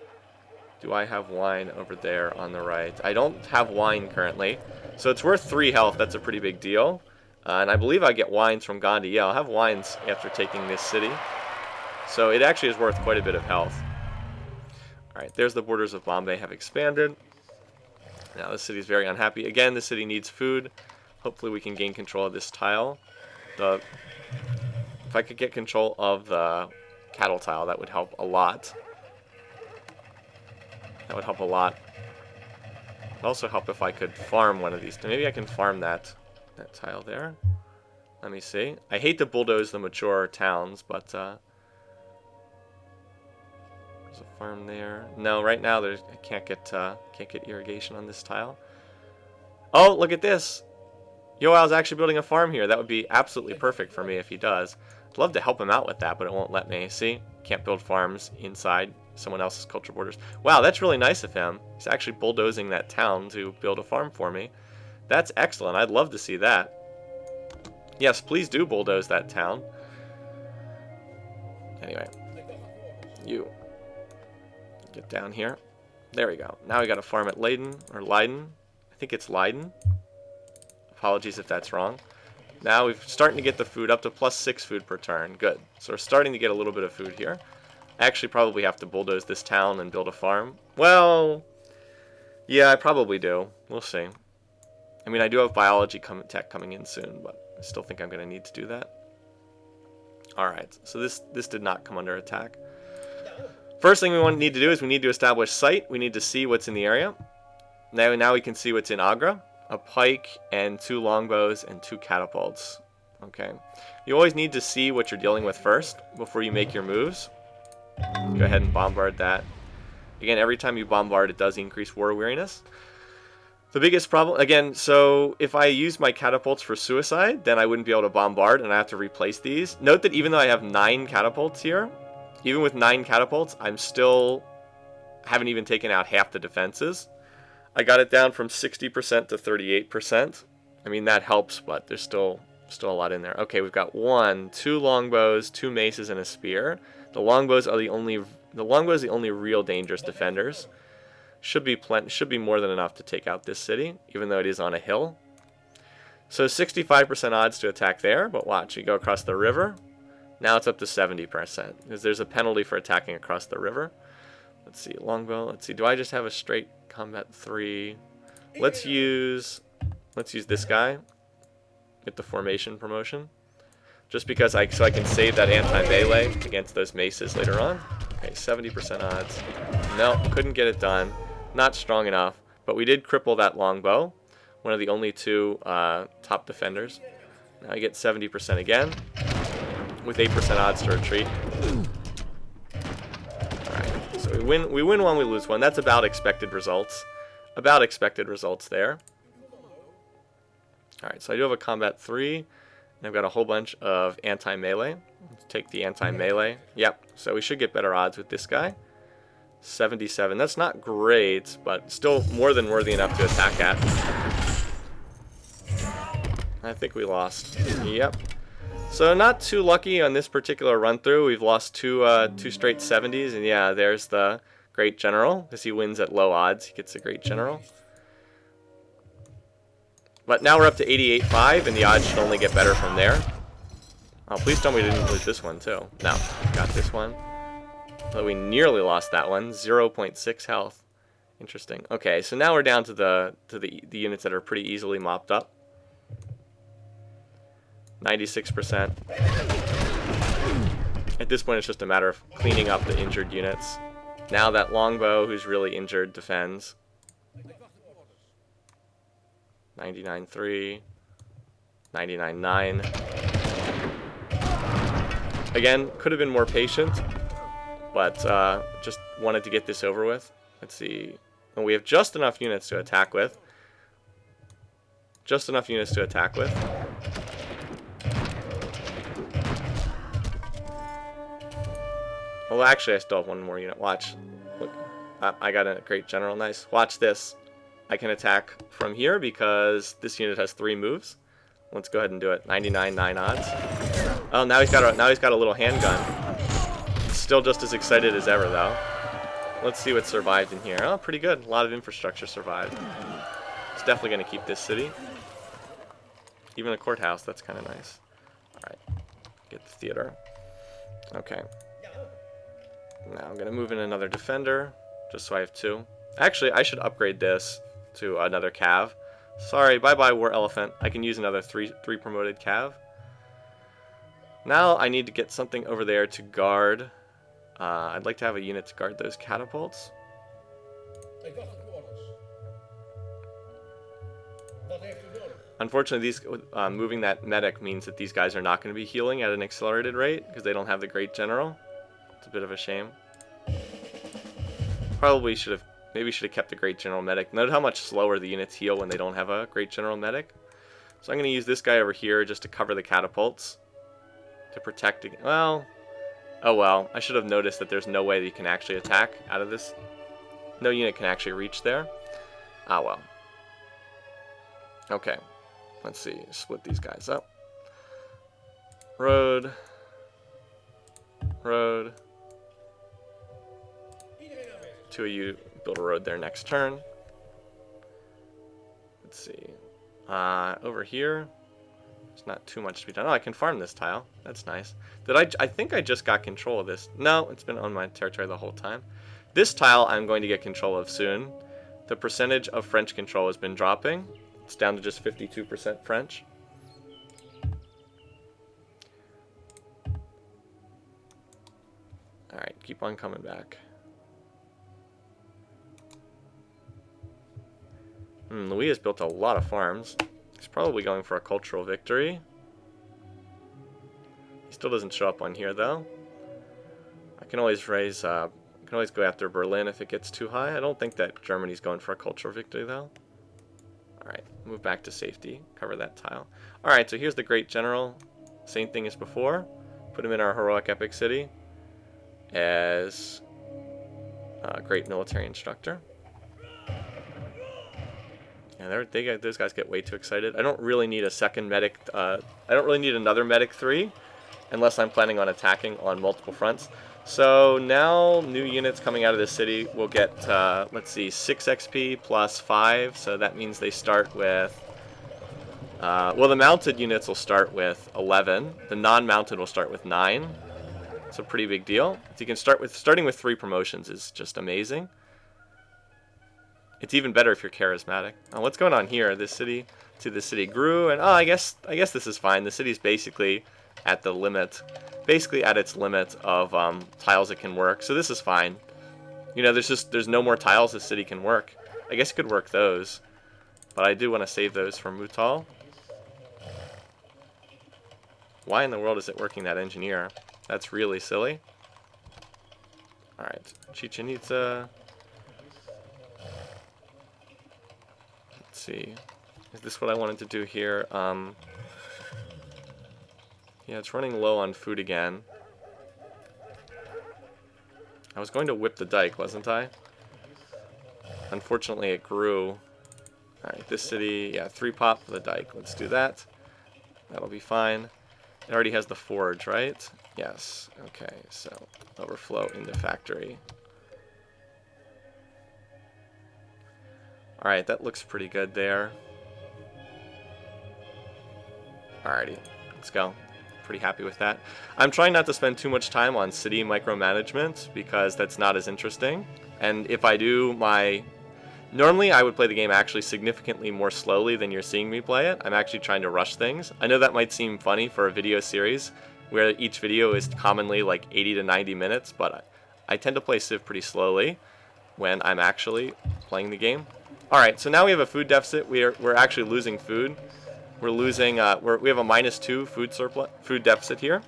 Do I have wine over there on the right? I don't have wine currently. So it's worth 3 health. That's a pretty big deal. And I believe I get wines from Gandhi. Yeah, I'll have wines after taking this city. So it actually is worth quite a bit of health. Alright, there's the borders of Bombay have expanded. Now this city is very unhappy. Again, the city needs food. Hopefully we can gain control of this tile. If I could get control of the cattle tile, that would help a lot. That would help a lot. It would also help if I could farm one of these. Maybe I can farm that tile there. Let me see. I hate to bulldoze the mature towns, but there's a farm there. No, right now I can't get irrigation on this tile. Oh, look at this. Yoel's actually building a farm here. That would be absolutely perfect for me if he does. I'd love to help him out with that, but it won't let me. See? Can't build farms inside someone else's culture borders. Wow, that's really nice of him. He's actually bulldozing that town to build a farm for me. That's excellent. I'd love to see that. Yes, please do bulldoze that town. Anyway. You. Get down here. There we go. Now we got a farm at Leiden. I think it's Leiden. Apologies if that's wrong. Now we're starting to get the food up to +6 food per turn. Good. So we're starting to get a little bit of food here. I actually probably have to bulldoze this town and build a farm. Well, yeah, I probably do. We'll see. I mean, I do have biology tech coming in soon, but I still think I'm going to need to do that. Alright, so this did not come under attack. First thing we need to do is we need to establish sight. We need to see what's in the area. Now we can see what's in Agra. A pike and 2 longbows and 2 catapults. Okay. You always need to see what you're dealing with first before you make your moves. Go ahead and bombard that. Again, every time you bombard, it does increase war weariness. The biggest problem, again, so if I use my catapults for suicide, then I wouldn't be able to bombard, and I have to replace these. Note that even though I have 9 catapults here, even with 9 catapults, haven't even taken out half the defenses. I got it down from 60% to 38%. I mean, that helps, but there's still a lot in there. Okay, we've got 2 longbows, 2 maces, and a spear. The longbows are the only real dangerous defenders. Should be more than enough to take out this city, even though it is on a hill. So 65% odds to attack there, but watch, you go across the river. Now it's up to 70%, because there's a penalty for attacking across the river. Let's see, longbow. Let's see, do I just have a straight combat 3? Let's use this guy. Get the formation promotion. Just because so I can save that anti-melee against those maces later on. Okay, 70% odds. No, couldn't get it done. Not strong enough, but we did cripple that longbow, one of the only 2 top defenders. Now I get 70% again, with 8% odds to retreat. Alright, so we win 1, we lose 1. That's about expected results. About expected results there. Alright, so I do have a combat 3, and I've got a whole bunch of anti-melee. Let's take the anti-melee. Yep, so we should get better odds with this guy. 77. That's not great, but still more than worthy enough to attack at. I think we lost. Yep. So not too lucky on this particular run through. We've lost two straight 70s, and yeah, there's the Great General, because he wins at low odds. He gets a Great General. But now we're up to 88.5, and the odds should only get better from there. Oh, please tell me we didn't lose this one too. No, got this one. But we nearly lost that one. 0.6 health. Interesting. Okay, so now we're down to the units that are pretty easily mopped up. 96%. At this point, it's just a matter of cleaning up the injured units. Now that longbow, who's really injured, defends. 99.3. 99.9. Again, could have been more patient, but just wanted to get this over with. Let's see. And we have just enough units to attack with. Just enough units to attack with. Well, actually, I still have one more unit. Watch. Look, I got a Great General. Nice. Watch this. I can attack from here because this unit has 3 moves. Let's go ahead and do it. 99.9 odds. Oh, now he's got a little handgun. Still just as excited as ever, though. Let's see what survived in here. Oh, pretty good. A lot of infrastructure survived. It's definitely going to keep this city. Even a courthouse. That's kind of nice. All right. Get the theater. Okay. Now I'm going to move in another defender, just so I have 2. Actually, I should upgrade this to another cav. Sorry, bye-bye War Elephant. I can use another 3 promoted cav. Now I need to get something over there to guard. I'd like to have a unit to guard those catapults. Unfortunately, moving that medic means that these guys are not going to be healing at an accelerated rate because they don't have the Great General. It's a bit of a shame. Probably maybe should have kept the Great General medic. Note how much slower the units heal when they don't have a Great General medic. So I'm going to use this guy over here just to cover the catapults. To protect, well, oh well, I should have noticed that there's no way that you can actually attack out of this. No unit can actually reach there. Ah well. Okay, let's see, split these guys up. Road. Road. 2 of you build a road there next turn. Let's see. Over here. There's not too much to be done. Oh, I can farm this tile. That's nice. I think I just got control of this. No, it's been on my territory the whole time. This tile I'm going to get control of soon. The percentage of French control has been dropping. It's down to just 52% French. Alright, keep on coming back. Louis has built a lot of farms. He's probably going for a cultural victory. He still doesn't show up on here, though. I can always go after Berlin if it gets too high. I don't think that Germany's going for a cultural victory, though. Alright, move back to safety. Cover that tile. Alright, so here's the Great General. Same thing as before. Put him in our heroic epic city as a great military instructor. Yeah, those guys get way too excited. I don't really need a second medic. I don't really need another medic 3, unless I'm planning on attacking on multiple fronts. So now new units coming out of the city will get, let's see, 6 XP plus 5. So that means they start with. Well, the mounted units will start with 11. The non-mounted will start with 9. It's a pretty big deal. So you can starting with 3 promotions is just amazing. It's even better if you're charismatic. What's going on here? This city grew, and I guess this is fine. The city's basically at the limit, basically at its limit of tiles it can work. So this is fine. You know, there's no more tiles the city can work. I guess it could work those, but I do want to save those for Mutal. Why in the world is it working that engineer? That's really silly. All right, Chichen Itza. See, is this what I wanted to do here? Yeah, it's running low on food again. I was going to whip the dike, wasn't I? Unfortunately, it grew. Alright, this city, yeah, 3 pop for the dike. Let's do that. That'll be fine. It already has the forge, right? Yes. Okay, so overflow into factory. Alright, that looks pretty good there. Alrighty, let's go. Pretty happy with that. I'm trying not to spend too much time on city micromanagement because that's not as interesting. And if I do normally I would play the game actually significantly more slowly than you're seeing me play it. I'm actually trying to rush things. I know that might seem funny for a video series where each video is commonly like 80 to 90 minutes, but I tend to play Civ pretty slowly when I'm actually playing the game. Alright, so now we have a food deficit. We're actually losing food. We're losing, we have a -2 food deficit here.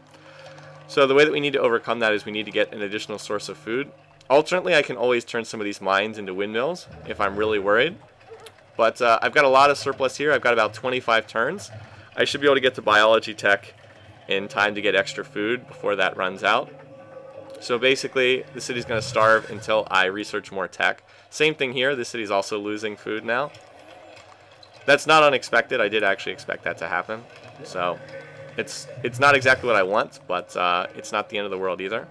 So the way that we need to overcome that is we need to get an additional source of food. Alternately, I can always turn some of these mines into windmills if I'm really worried. But I've got a lot of surplus here. I've got about 25 turns. I should be able to get to biology tech in time to get extra food before that runs out. So basically, the city's going to starve until I research more tech. Same thing here. The city's also losing food now. That's not unexpected. I did actually expect that to happen. So it's not exactly what I want, but it's not the end of the world either.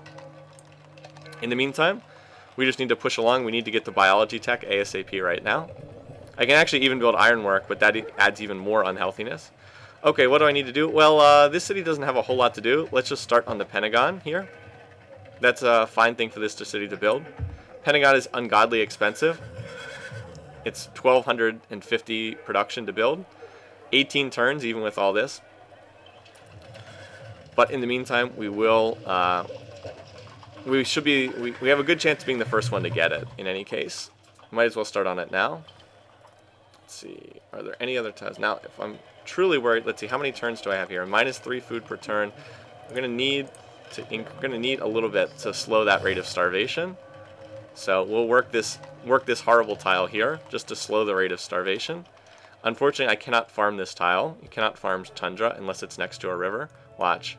In the meantime, we just need to push along. We need to get to biology tech ASAP right now. I can actually even build ironwork, but that adds even more unhealthiness. Okay, what do I need to do? Well, this city doesn't have a whole lot to do. Let's just start on the Pentagon here. That's a fine thing for this city to build. Pentagon is ungodly expensive. It's 1,250 production to build. 18 turns, even with all this. But in the meantime, we will... we have a good chance of being the first one to get it, in any case. Might as well start on it now. Let's see, are there any other tiles? Now, if I'm truly worried, let's see, how many turns do I have here? -3 food per turn. I'm going to need a little bit to slow that rate of starvation. So we'll work this horrible tile here, just to slow the rate of starvation. Unfortunately, I cannot farm this tile. You cannot farm tundra unless it's next to a river. Watch.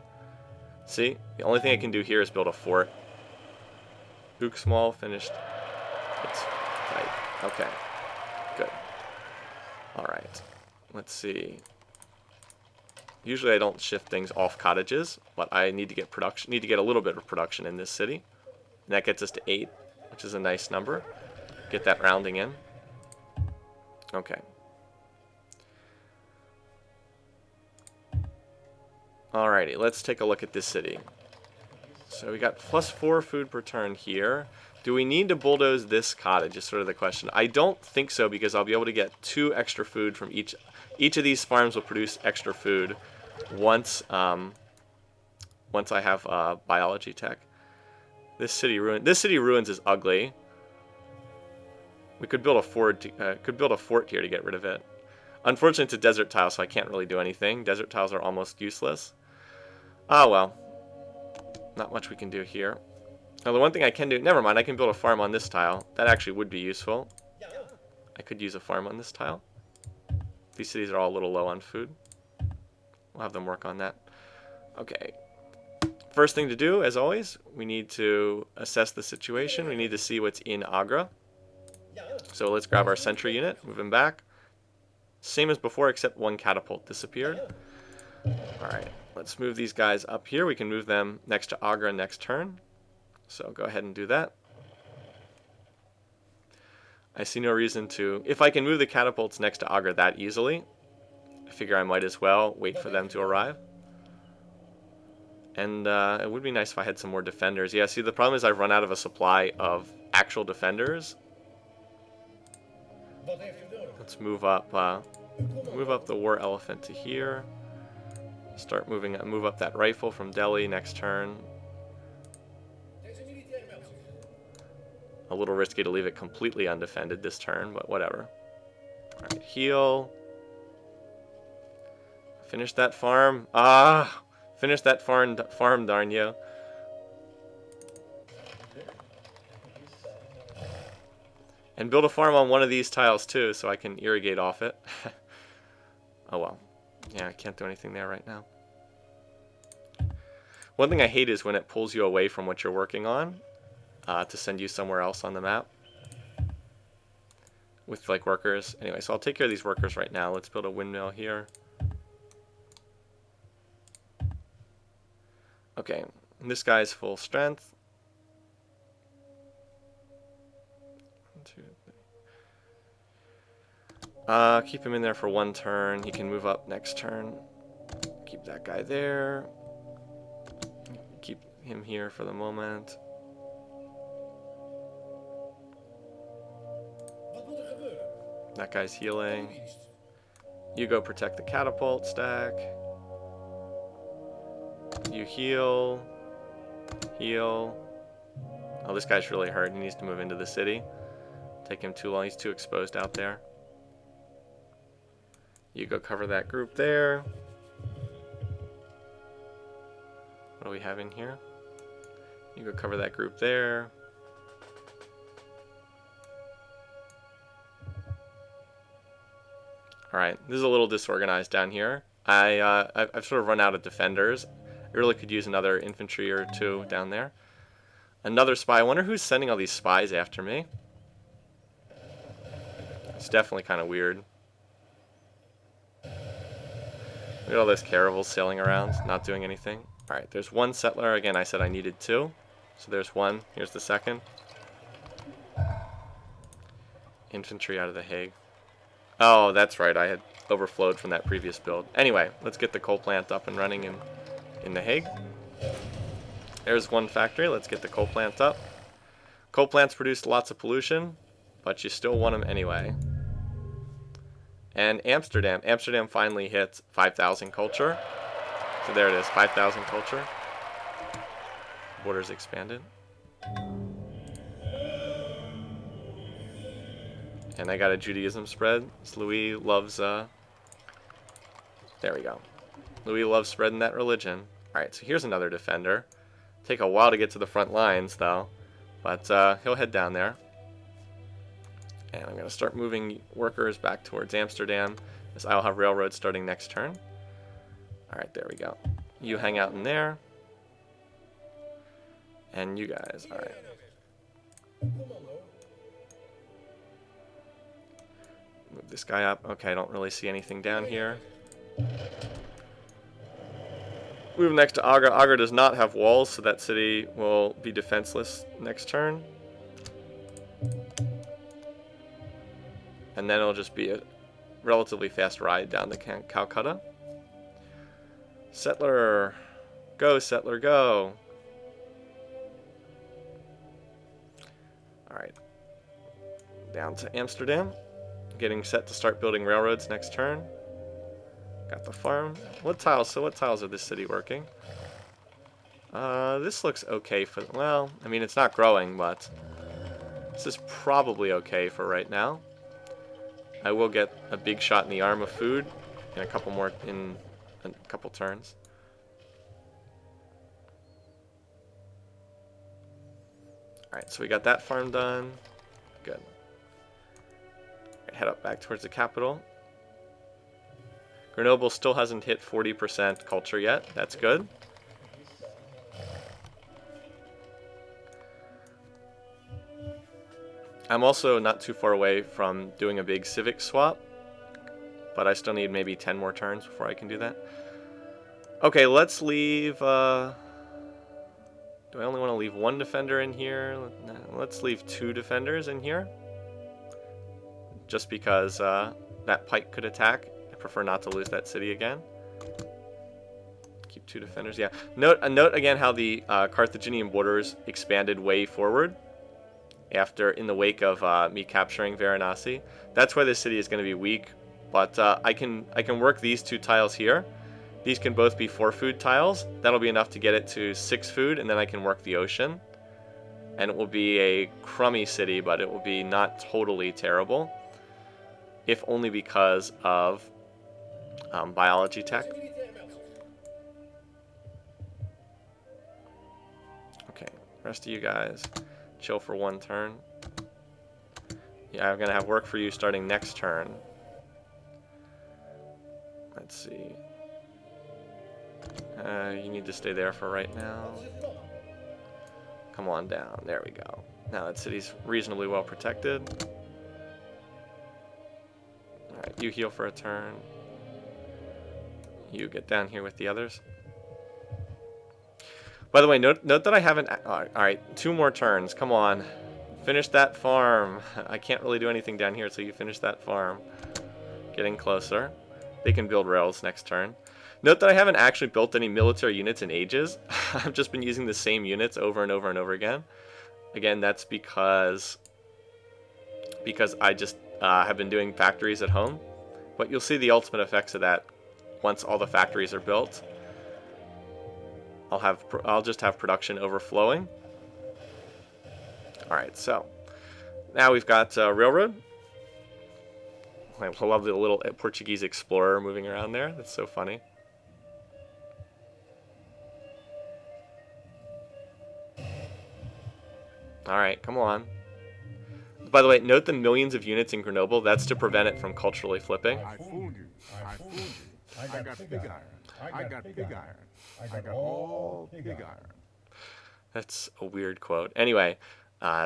See, the only thing I can do here is build a fort. Book small, finished. It's tight. Okay, good. Alright, let's see. Usually I don't shift things off cottages, but I need to get a little bit of production in this city. And that gets us to 8, which is a nice number. Get that rounding in. Okay. Alrighty, let's take a look at this city. So we got +4 food per turn here. Do we need to bulldoze this cottage is sort of the question. I don't think so, because I'll be able to get 2 extra food from each. Each of these farms will produce extra food once I have biology tech. This city ruins is ugly. We could build a fort here to get rid of it. Unfortunately, it's a desert tile, so I can't really do anything. Desert tiles are almost useless. Ah, well. Not much we can do here. Now, the one thing I can do... Never mind, I can build a farm on this tile. That actually would be useful. I could use a farm on this tile. These cities are all a little low on food. We'll have them work on that. Okay. First thing to do, as always, we need to assess the situation. We need to see what's in Agra. So let's grab our sentry unit, move him back. Same as before, except one catapult disappeared. Alright, let's move these guys up here. We can move them next to Agra next turn. So go ahead and do that. I see no reason to... If I can move the catapults next to Agra that easily, I figure I might as well wait for them to arrive. And it would be nice if I had some more defenders. Yeah, see, the problem is I've run out of a supply of actual defenders. Let's move up the war elephant to here. Move up that rifle from Delhi next turn. A little risky to leave it completely undefended this turn, but whatever. Alright, heal. Finish that farm. Finish that farm, darn you. And build a farm on one of these tiles too, so I can irrigate off it. Oh well. Yeah, I can't do anything there right now. One thing I hate is when it pulls you away from what you're working on to send you somewhere else on the map. With like workers. Anyway, so I'll take care of these workers right now. Let's build a windmill here. Okay, and this guy's full strength. 1, 2, 3. Keep him in there for 1 turn. He can move up next turn. Keep that guy there. Keep him here for the moment. That guy's healing. You go protect the catapult stack. You heal. Heal. Oh, this guy's really hurt. He needs to move into the city. Take him too long. He's too exposed out there. You go cover that group there. What do we have in here? You go cover that group there. Alright, this is a little disorganized down here. I've sort of run out of defenders. I really could use another infantry or 2 down there. Another spy. I wonder who's sending all these spies after me. It's definitely kind of weird. Look at all those caravels sailing around, not doing anything. Alright, there's 1 settler. Again, I said I needed 2. So there's 1. Here's the second. Infantry out of the Hague. Oh, that's right. I had overflowed from that previous build. Anyway, let's get the coal plant up and running in The Hague. There's 1 factory. Let's get the coal plant up. Coal plants produce lots of pollution, but you still want them anyway. And Amsterdam. Amsterdam finally hit 5,000 culture. So there it is, 5,000 culture. Borders expanded. And I got a Judaism spread. So Louis loves, there we go. Louis loves spreading that religion. Alright, so here's another defender. Take a while to get to the front lines, though. But he'll head down there. And I'm going to start moving workers back towards Amsterdam, as I'll have railroads starting next turn. Alright, there we go. You hang out in there. And you guys, alright. Move this guy up. Okay, I don't really see anything down here. Move next to Agra. Agra does not have walls, so that city will be defenseless next turn. And then it'll just be a relatively fast ride down to Calcutta. Settler. Go, settler, go. Alright. Down to Amsterdam. Getting set to start building railroads next turn. Got the farm. What tiles? So what tiles are this city working? This looks okay for... Well, I mean, it's not growing, but... This is probably okay for right now. I will get a big shot in the arm of food in a couple more... in a couple turns. Alright, so we got that farm done. Good. Head up back towards the capital. Grenoble still hasn't hit 40% culture yet. That's good. I'm also not too far away from doing a big civic swap, but I still need maybe 10 more turns before I can do that. Okay, let's leave... Do I only want to leave 1 defender in here? Let's leave 2 defenders in here. Just because that pike could attack. I prefer not to lose that city again. Keep 2 defenders, yeah. Note again how the Carthaginian borders expanded way forward after, in the wake of me capturing Varanasi. That's why this city is going to be weak. But I can work these 2 tiles here. These can both be 4 food tiles. That'll be enough to get it to 6 food, and then I can work the ocean. And it will be a crummy city, but it will be not totally terrible. If only because of biology tech. Okay, rest of you guys chill for 1 turn. Yeah, I'm going to have work for you starting next turn. Let's see. You need to stay there for right now. Come on down. There we go. Now that city's reasonably well protected. Alright, you heal for a turn. You get down here with the others. By the way, note that I haven't... Alright, 2 more turns. Come on. Finish that farm. I can't really do anything down here, so you finish that farm. Getting closer. They can build rails next turn. Note that I haven't actually built any military units in ages. I've just been using the same units over and over and over again. Again, that's because I just have been doing factories at home. But you'll see the ultimate effects of that once all the factories are built. I'll just have production overflowing. Alright, so now we've got railroad. I love the little Portuguese explorer moving around there. That's so funny. Alright, come on. By the way, note the millions of units in Grenoble. That's to prevent it from culturally flipping. I fooled you. I fooled you. I got pig iron. I got pig iron. I got all pig iron. That's a weird quote. Anyway,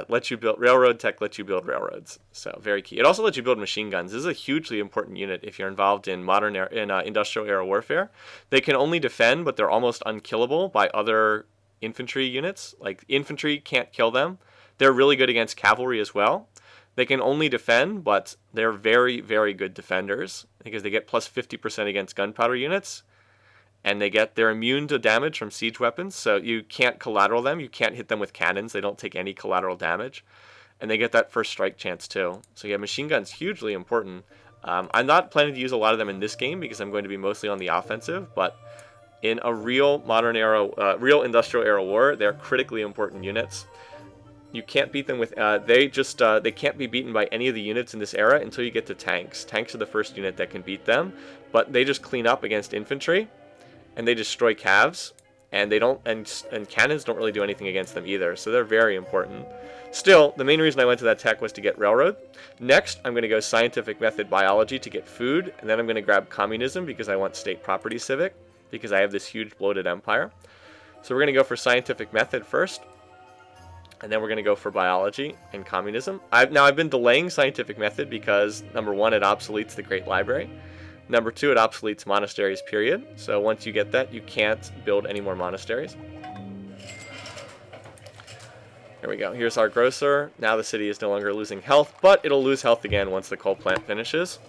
lets you build railroad tech. Lets you build railroads. So very key. It also lets you build machine guns. This is a hugely important unit if you're involved in industrial era warfare. They can only defend, but they're almost unkillable by other infantry units. Like infantry can't kill them. They're really good against cavalry as well. They can only defend, but they're very, very good defenders because they get plus 50% against gunpowder units, and they're immune to damage from siege weapons, so you can't collateral them. You can't hit them with cannons. They don't take any collateral damage, and they get that first strike chance too. So yeah, machine guns hugely important. I'm not planning to use a lot of them in this game because I'm going to be mostly on the offensive, but in a real modern era, real industrial era war, they're critically important units. You can't beat them with, they can't be beaten by any of the units in this era until you get to tanks. Tanks are the first unit that can beat them, but they just clean up against infantry, and they destroy cavs, and they don't, and cannons don't really do anything against them either, so they're very important. Still, the main reason I went to that tech was to get railroad. Next, I'm going to go scientific method biology to get food, and then I'm going to grab communism because I want state property civic, because I have this huge bloated empire. So we're going to go for scientific method first. And then we're going to go for biology and communism. I've been delaying scientific method because, number 1, it obsoletes the Great Library. Number 2, it obsoletes monasteries, period. So once you get that, you can't build any more monasteries. Here we go. Here's our grocer. Now the city is no longer losing health, but it'll lose health again once the coal plant finishes.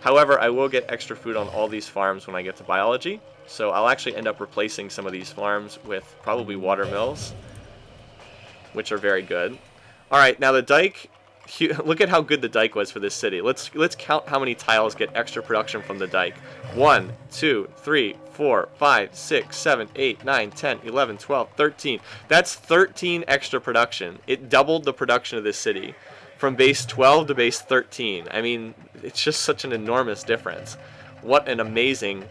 However, I will get extra food on all these farms when I get to biology. So I'll actually end up replacing some of these farms with probably water mills, which are very good. All right, now the dike. Look at how good the dike was for this city. Let's count how many tiles get extra production from the dike. 1, 2, 3, 4, 5, 6, 7, 8, 9, 10, 11, 12, 13. That's 13 extra production. It doubled the production of this city from base 12 to base 13. I mean, it's just such an enormous difference. What an amazing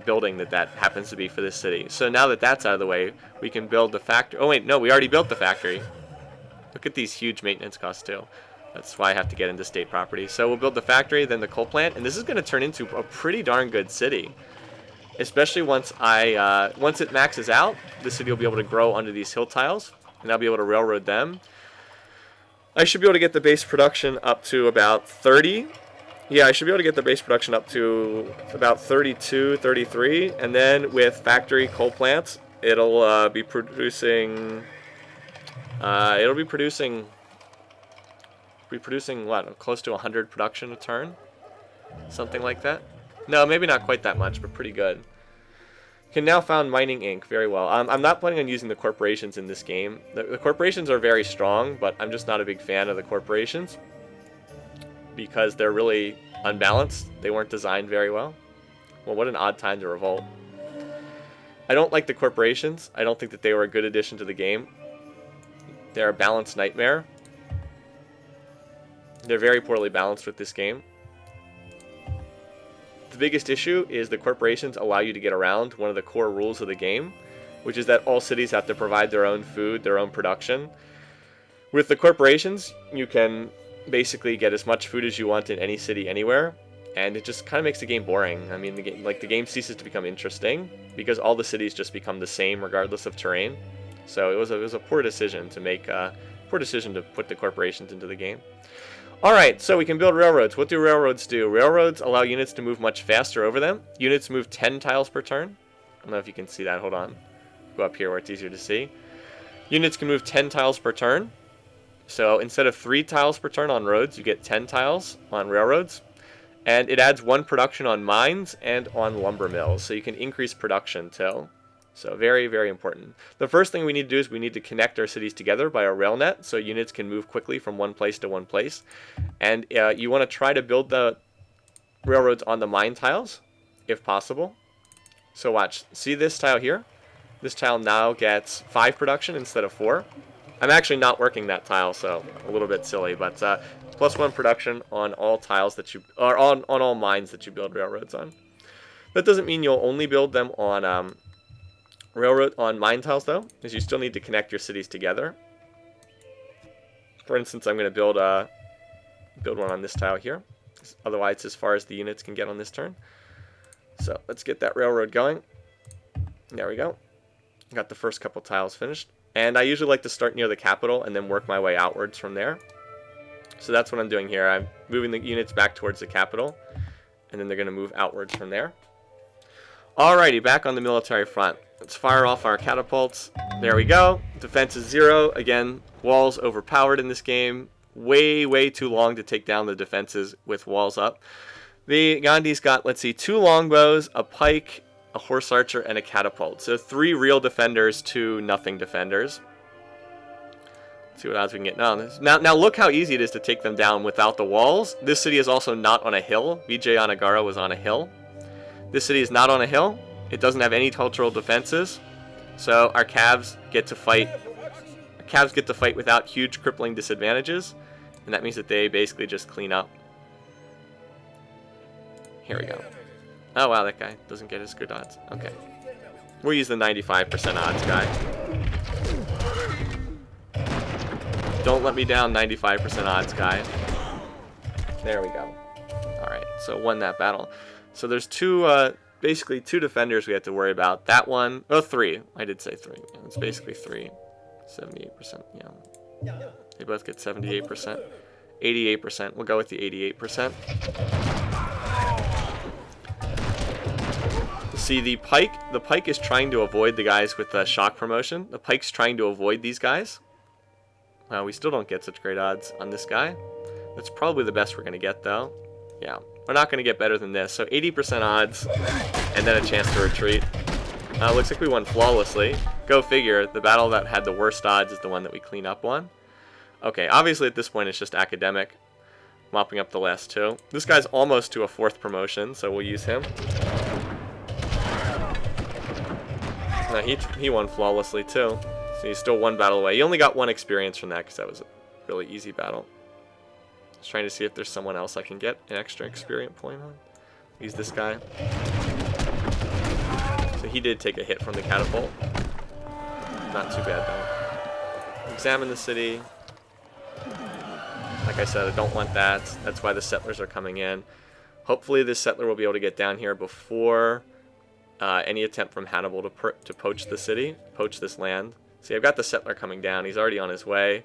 building that happens to be for this city. So now that that's out of the way, we can build the factory. Oh wait, no, we already built the factory. Look at these huge maintenance costs too. That's why I have to get into state property. So we'll build the factory, then the coal plant, and this is going to turn into a pretty darn good city. Especially once it maxes out, the city will be able to grow under these hill tiles, and I'll be able to railroad them. I should be able to get the base production up to about 30. Yeah, I should be able to get the base production up to about 32, 33, and then with factory coal plants, it'll be producing. It'll be producing what? Close to 100 production a turn, something like that. No, maybe not quite that much, but pretty good. Can now found mining ink very well. I'm not planning on using the corporations in this game. The corporations are very strong, but I'm just not a big fan of the corporations because they're really unbalanced. They weren't designed very well. Well, what an odd time to revolt. I don't like the corporations. I don't think that they were a good addition to the game. They're a balanced nightmare. They're very poorly balanced with this game. The biggest issue is the corporations allow you to get around one of the core rules of the game, which is that all cities have to provide their own food, their own production. With the corporations, you can basically get as much food as you want in any city anywhere, and it just kind of makes the game boring. I mean, the game ceases to become interesting because all the cities just become the same regardless of terrain. So it was a poor decision to make, poor decision to put the corporations into the game. All right, so we can build railroads. What do railroads do? Railroads allow units to move much faster over them. Units move 10 tiles per turn. I don't know if you can see that. Hold on. Go up here where it's easier to see. Units can move 10 tiles per turn. So instead of 3 tiles per turn on roads, you get 10 tiles on railroads. And it adds 1 production on mines and on lumber mills. So you can increase production too. So very, very important. The first thing we need to do is we need to connect our cities together by a rail net so units can move quickly from one place to one place. And you want to try to build the railroads on the mine tiles, if possible. So watch. See this tile here? This tile now gets 5 production instead of 4. I'm actually not working that tile, so a little bit silly, but plus 1 production on all tiles that you, or on all mines that you build railroads on. That doesn't mean you'll only build them on mine tiles though, because you still need to connect your cities together. For instance, I'm going to build one on this tile here. Otherwise, it's as far as the units can get on this turn. So let's get that railroad going. There we go. Got the first couple tiles finished. And I usually like to start near the capital and then work my way outwards from there. So that's what I'm doing here. I'm moving the units back towards the capital, and then they're going to move outwards from there. Alrighty, back on the military front. Let's fire off our catapults. There we go. Defense is 0. Again, walls overpowered in this game. Way, way too long to take down the defenses with walls up. The Gandhi's got, let's see, 2 longbows, a pike, a horse archer, and a catapult. So 3 real defenders, 2 nothing defenders. Let's see what odds we can get. Now look how easy it is to take them down without the walls. This city is also not on a hill. Vijayanagara was on a hill. This city is not on a hill. It doesn't have any cultural defenses. So our Cavs get to fight. Our Cavs get to fight without huge crippling disadvantages. And that means that they basically just clean up. Here we go. Oh wow, that guy doesn't get as good odds. Okay. We'll use the 95% odds guy. Don't let me down, 95% odds guy. There we go. Alright, so won that battle. So there's basically two defenders we have to worry about. That one, 3. I did say 3. Yeah, it's basically 3. 78%, yeah. They both get 78%. 88%. We'll go with the 88%. See, the pike is trying to avoid the guys with the shock promotion. The pike's trying to avoid these guys. We still don't get such great odds on this guy. That's probably the best we're going to get, though. Yeah, we're not going to get better than this. So 80% odds, and then a chance to retreat. Looks like we won flawlessly. Go figure, the battle that had the worst odds is the one that we clean up on. Okay, obviously at this point it's just academic. Mopping up the last 2. This guy's almost to a 4th promotion, so we'll use him. No, he won flawlessly too. So he's still 1 battle away. He only got 1 experience from that because that was a really easy battle. Just trying to see if there's someone else I can get an extra experience point on. Use this guy. So he did take a hit from the catapult. Not too bad though. Examine the city. Like I said, I don't want that. That's why the settlers are coming in. Hopefully this settler will be able to get down here before any attempt from Hannibal to poach the city, poach this land. See, I've got the settler coming down. He's already on his way,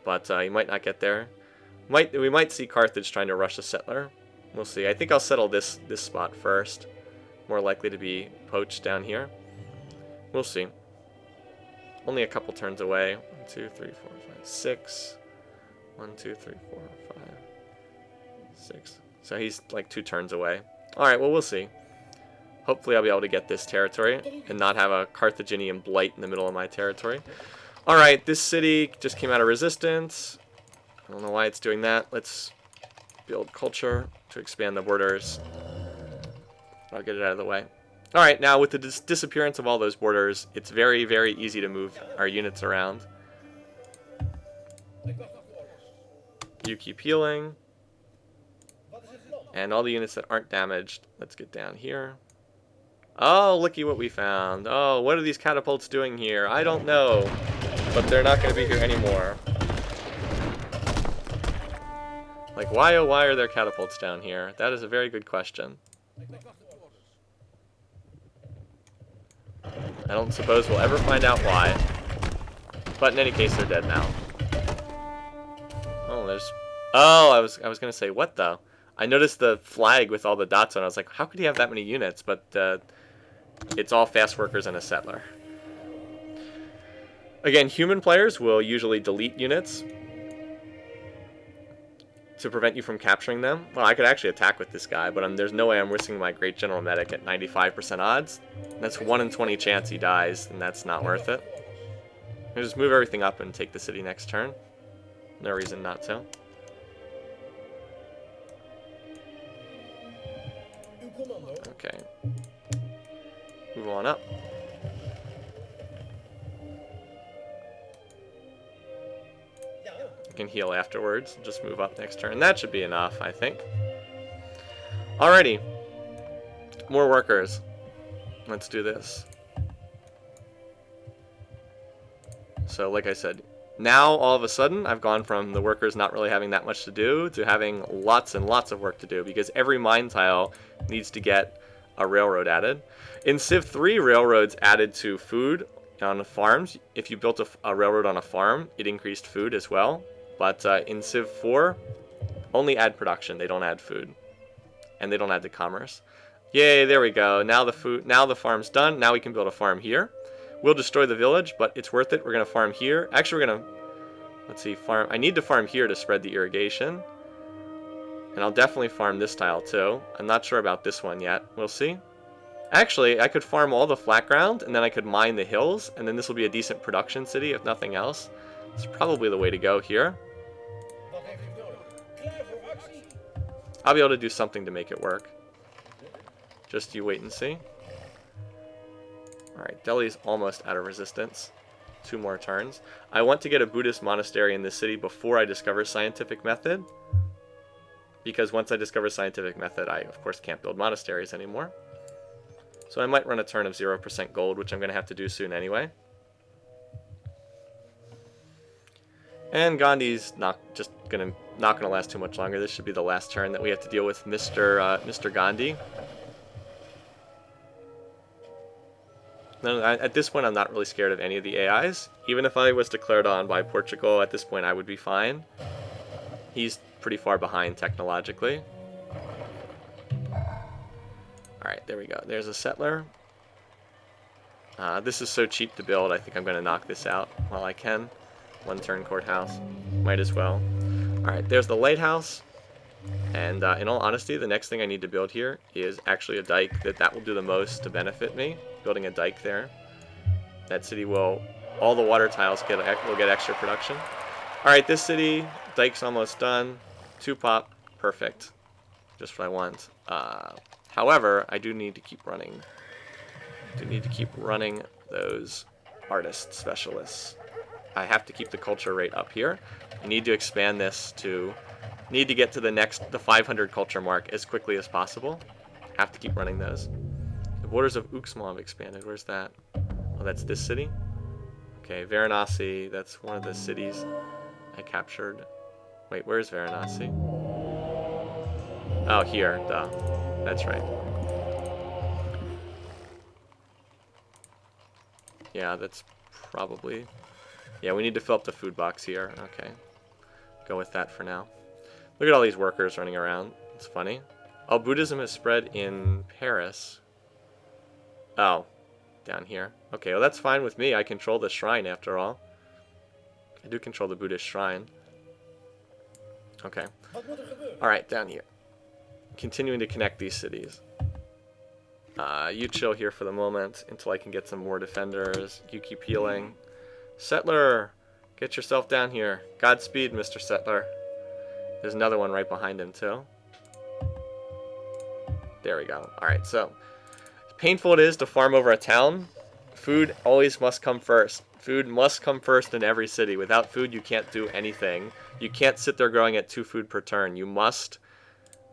but he might not get there. We might see Carthage trying to rush the settler. We'll see. I think I'll settle this spot first. More likely to be poached down here. We'll see. Only a couple turns away. 1, 2, 3, 4, 5, 6. 1, 2, 3, 4, 5, 6. So he's like 2 turns away. Alright, well, we'll see. Hopefully I'll be able to get this territory and not have a Carthaginian blight in the middle of my territory. Alright, this city just came out of resistance. I don't know why it's doing that. Let's build culture to expand the borders. I'll get it out of the way. Alright, now with the disappearance of all those borders, it's very, very easy to move our units around. You keep healing. And all the units that aren't damaged, let's get down here. Oh, looky what we found. Oh, what are these catapults doing here? I don't know. But they're not going to be here anymore. Like, why oh why are there catapults down here? That is a very good question. I don't suppose we'll ever find out why. But in any case, they're dead now. Oh, there's... Oh, I was going to say, what though? I noticed the flag with all the dots on it. I was like, how could he have that many units? But It's all fast workers and a settler. Again, human players will usually delete units to prevent you from capturing them. Well, I could actually attack with this guy, but there's no way I'm risking my Great General Medic at 95% odds. That's 1 in 20 chance he dies, and that's not worth it. I'll just move everything up and take the city next turn. No reason not to. Okay. Move on up. You can heal afterwards. Just move up next turn. That should be enough, I think. Alrighty. More workers. Let's do this. So, like I said, now all of a sudden I've gone from the workers not really having that much to do to having lots and lots of work to do, because every mine tile needs to get a railroad added. In Civ 3, railroads added to food on farms. If you built a railroad on a farm, it increased food as well. But in Civ 4, only add production. They don't add food, and they don't add to commerce. Yay! There we go. Now the farm's done. Now we can build a farm here. We'll destroy the village, but it's worth it. We're gonna farm here. Actually, we're gonna, let's see, farm. I need to farm here to spread the irrigation, and I'll definitely farm this tile too. I'm not sure about this one yet. We'll see. Actually, I could farm all the flat ground, and then I could mine the hills, and then this will be a decent production city, if nothing else. It's probably the way to go here. I'll be able to do something to make it work. Just you wait and see. Alright, Delhi's almost out of resistance. 2 more turns. I want to get a Buddhist monastery in this city before I discover scientific method. Because once I discover scientific method, I of course can't build monasteries anymore. So I might run a turn of 0% gold, which I'm going to have to do soon anyway. And Gandhi's not going to last too much longer. This should be the last turn that we have to deal with Mr. Gandhi. No, at this point, I'm not really scared of any of the AIs. Even if I was declared on by Portugal, at this point, I would be fine. He's pretty far behind technologically. Alright, there we go. There's a settler. This is so cheap to build, I think I'm going to knock this out while I can. 1 turn courthouse. Might as well. Alright, there's the lighthouse. And in all honesty, the next thing I need to build here is actually a dike. That will do the most to benefit me. Building a dike there. That city will... all the water tiles will get extra production. Alright, this city, dike's almost done. 2 pop. Perfect. Just what I want. However, I do need to keep running. Those artist specialists. I have to keep the culture rate up here. I need to expand this to... need to get to the 500 culture mark as quickly as possible. Have to keep running those. The borders of Uxmal have expanded. Where's that? Oh, that's this city? Okay, Varanasi. That's one of the cities I captured. Wait, where's Varanasi? Oh, here. Duh. That's right. Yeah, that's probably... yeah, we need to fill up the food box here. Okay. Go with that for now. Look at all these workers running around. It's funny. Oh, Buddhism is spread in Paris. Oh, down here. Okay, well that's fine with me. I control the shrine after all. I do control the Buddhist shrine. Okay. Alright, down here. Continuing to connect these cities. You chill here for the moment until I can get some more defenders. You keep healing. Settler! Get yourself down here. Godspeed, Mr. Settler. There's another one right behind him, too. There we go. Alright, so... painful it is to farm over a town. Food always must come first. Food must come first in every city. Without food, you can't do anything. You can't sit there growing at 2 food per turn. You must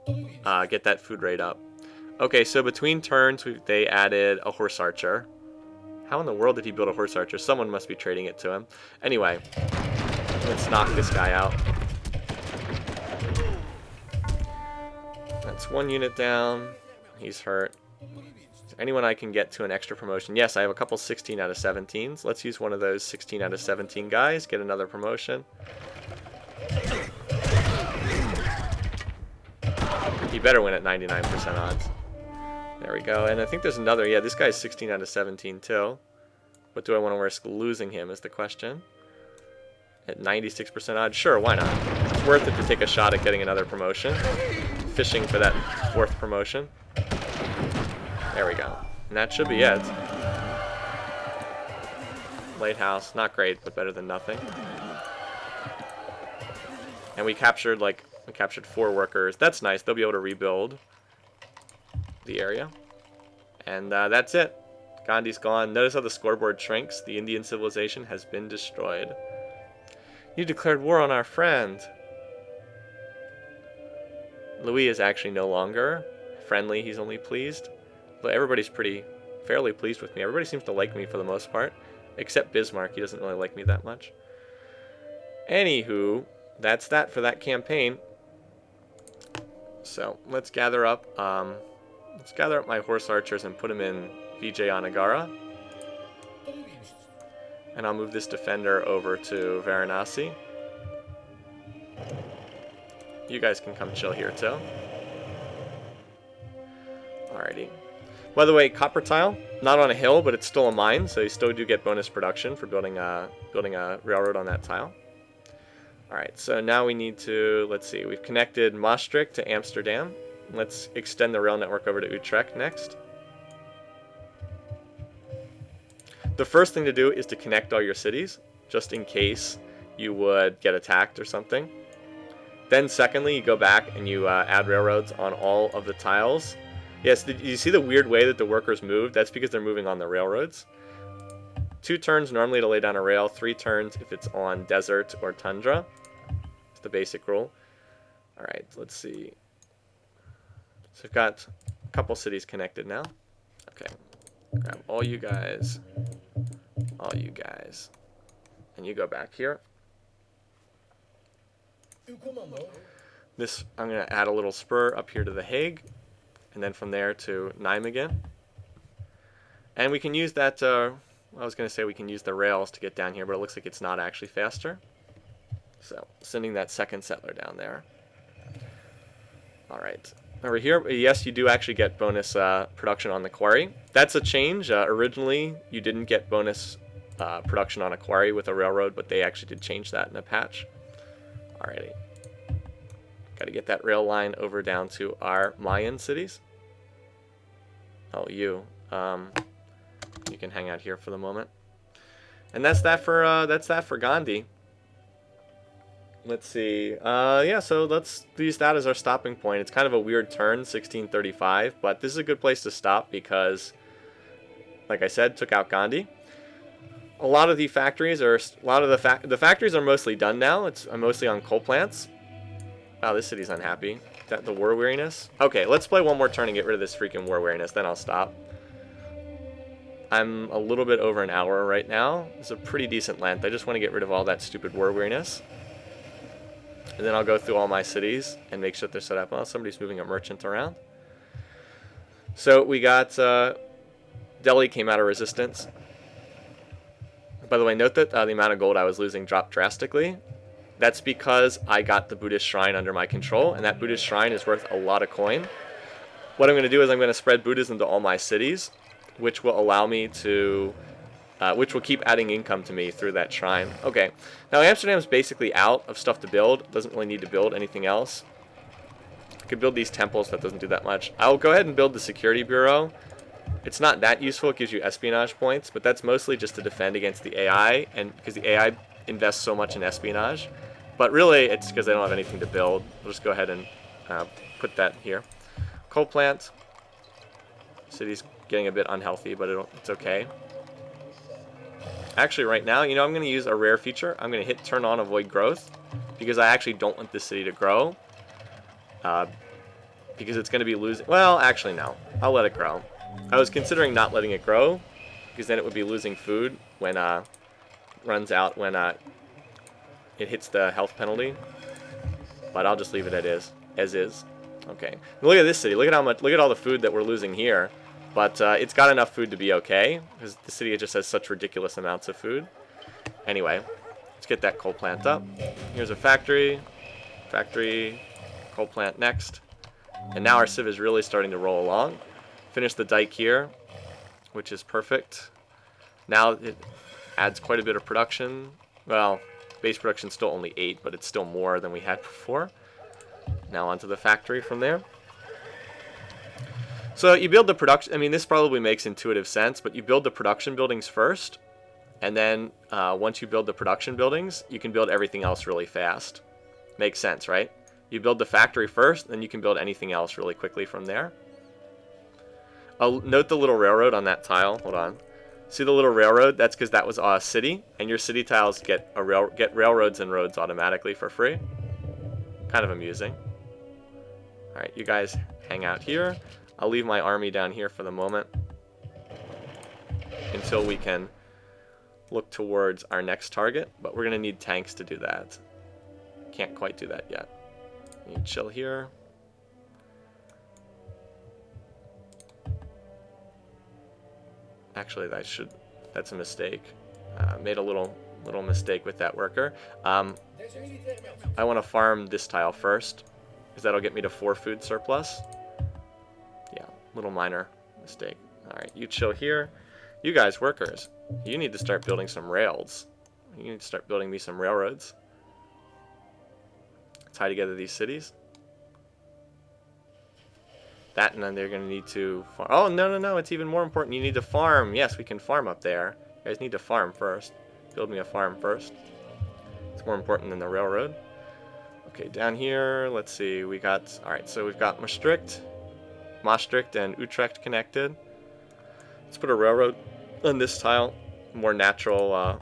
get that food rate up. Okay, so between turns, they added a horse archer. How in the world did he build a horse archer? Someone must be trading it to him. Anyway, let's knock this guy out. That's 1 unit down. He's hurt. Is there anyone I can get to an extra promotion? Yes, I have a couple 16 out of 17s. Let's use one of those 16 out of 17 guys. Get another promotion. He better win at 99% odds. There we go. And I think there's another. Yeah, this guy's 16 out of 17 too. But do I want to risk losing him is the question. At 96% odds? Sure, why not? It's worth it to take a shot at getting another promotion. Fishing for that 4th promotion. There we go. And that should be it. Lighthouse, not great, but better than nothing. And we captured 4 workers. That's nice. They'll be able to rebuild the area. And that's it. Gandhi's gone. Notice how the scoreboard shrinks. The Indian civilization has been destroyed. You declared war on our friend. Louis is actually no longer friendly. He's only pleased. But everybody's fairly pleased with me. Everybody seems to like me for the most part. Except Bismarck. He doesn't really like me that much. Anywho, that's that for that campaign. So let's gather up my horse archers and put them in Vijayanagara. And I'll move this defender over to Varanasi. You guys can come chill here too. Alrighty. By the way, copper tile, not on a hill, but it's still a mine, so you still do get bonus production for building a railroad on that tile. Alright, so now we need to, let's see, we've connected Maastricht to Amsterdam. Let's extend the rail network over to Utrecht next. The first thing to do is to connect all your cities, just in case you would get attacked or something. Then secondly, you go back and you add railroads on all of the tiles. Yes, you see the weird way that the workers move? That's because they're moving on the railroads. 2 turns normally to lay down a rail, 3 turns if it's on desert or tundra. It's the basic rule. Alright, let's see. So we've got a couple cities connected now. Okay, grab all you guys, and you go back here. This, I'm going to add a little spur up here to The Hague, and then from there to Nijmegen. And we can use that, I was going to say we can use the rails to get down here, but it looks like it's not actually faster. So, sending that second settler down there. Alright. Over here, yes, you do actually get bonus production on the quarry. That's a change. Originally, you didn't get bonus production on a quarry with a railroad, but they actually did change that in a patch. Alrighty. Got to get that rail line over down to our Mayan cities. Oh, you can hang out here for the moment. And that's that for Gandhi. Let's see. Yeah, so let's use that as our stopping point. It's kind of a weird turn, 1635, but this is a good place to stop because, like I said, took out Gandhi. A lot of the factories are, the factories are mostly done now. I'm mostly on coal plants. Wow, this city's unhappy. The war weariness. Okay, let's play one more turn and get rid of this freaking war weariness, then I'll stop. I'm a little bit over an hour right now. It's a pretty decent length. I just want to get rid of all that stupid war weariness. And then I'll go through all my cities and make sure they're set up. Well, somebody's moving a merchant around. So we got Delhi came out of resistance. By the way, note that the amount of gold I was losing dropped drastically. That's because I got the Buddhist shrine under my control, and that Buddhist shrine is worth a lot of coin. What I'm going to do is I'm going to spread Buddhism to all my cities, which will allow me to, which will keep adding income to me through that shrine. Okay, now Amsterdam's basically out of stuff to build. Doesn't really need to build anything else. I could build these temples, that doesn't do that much. I'll go ahead and build the security bureau. It's not that useful, it gives you espionage points, but that's mostly just to defend against the AI, and because the AI invests so much in espionage. But really, it's because they don't have anything to build. We'll just go ahead and put that here. Coal plant. City's getting a bit unhealthy, but it's okay. Actually, right now, I'm going to use a rare feature. I'm going to hit turn on avoid growth, because I actually don't want this city to grow. Because it's going to be losing... Well, actually, no. I'll let it grow. I was considering not letting it grow, because then it would be losing food when runs out, when it hits the health penalty. But I'll just leave it as is. Okay. Look at this city. Look at all the food that we're losing here. But it's got enough food to be okay, because the city just has such ridiculous amounts of food. Anyway, let's get that coal plant up. Here's a factory. Factory, coal plant next. And now our civ is really starting to roll along. Finish the dike here, which is perfect. Now it adds quite a bit of production. Well, base production's still only 8, but it's still more than we had before. Now onto the factory from there. So you build the production, I mean, this probably makes intuitive sense, but you build the production buildings first, and then once you build the production buildings, you can build everything else really fast. Makes sense, right? You build the factory first, then you can build anything else really quickly from there. I'll note the little railroad on that tile. Hold on. See the little railroad? That's because that was a city, and your city tiles get railroads and roads automatically for free. Kind of amusing. All right, you guys hang out here. I'll leave my army down here for the moment until we can look towards our next target, but we're going to need tanks to do that. Can't quite do that yet. You chill here. Actually, that's a mistake. Made a little mistake with that worker. I want to farm this tile first, because that'll get me to 4 food surplus. Little minor mistake. Alright, you chill here. You guys, workers, you need to start building some rails. You need to start building me some railroads. Tie together these cities. That, and then they're going to need to farm. Oh, no, it's even more important. You need to farm. Yes, we can farm up there. You guys need to farm first. Build me a farm first. It's more important than the railroad. Okay, down here, let's see. We got, alright, so we've got Maastricht and Utrecht connected. Let's put a railroad on this tile. More natural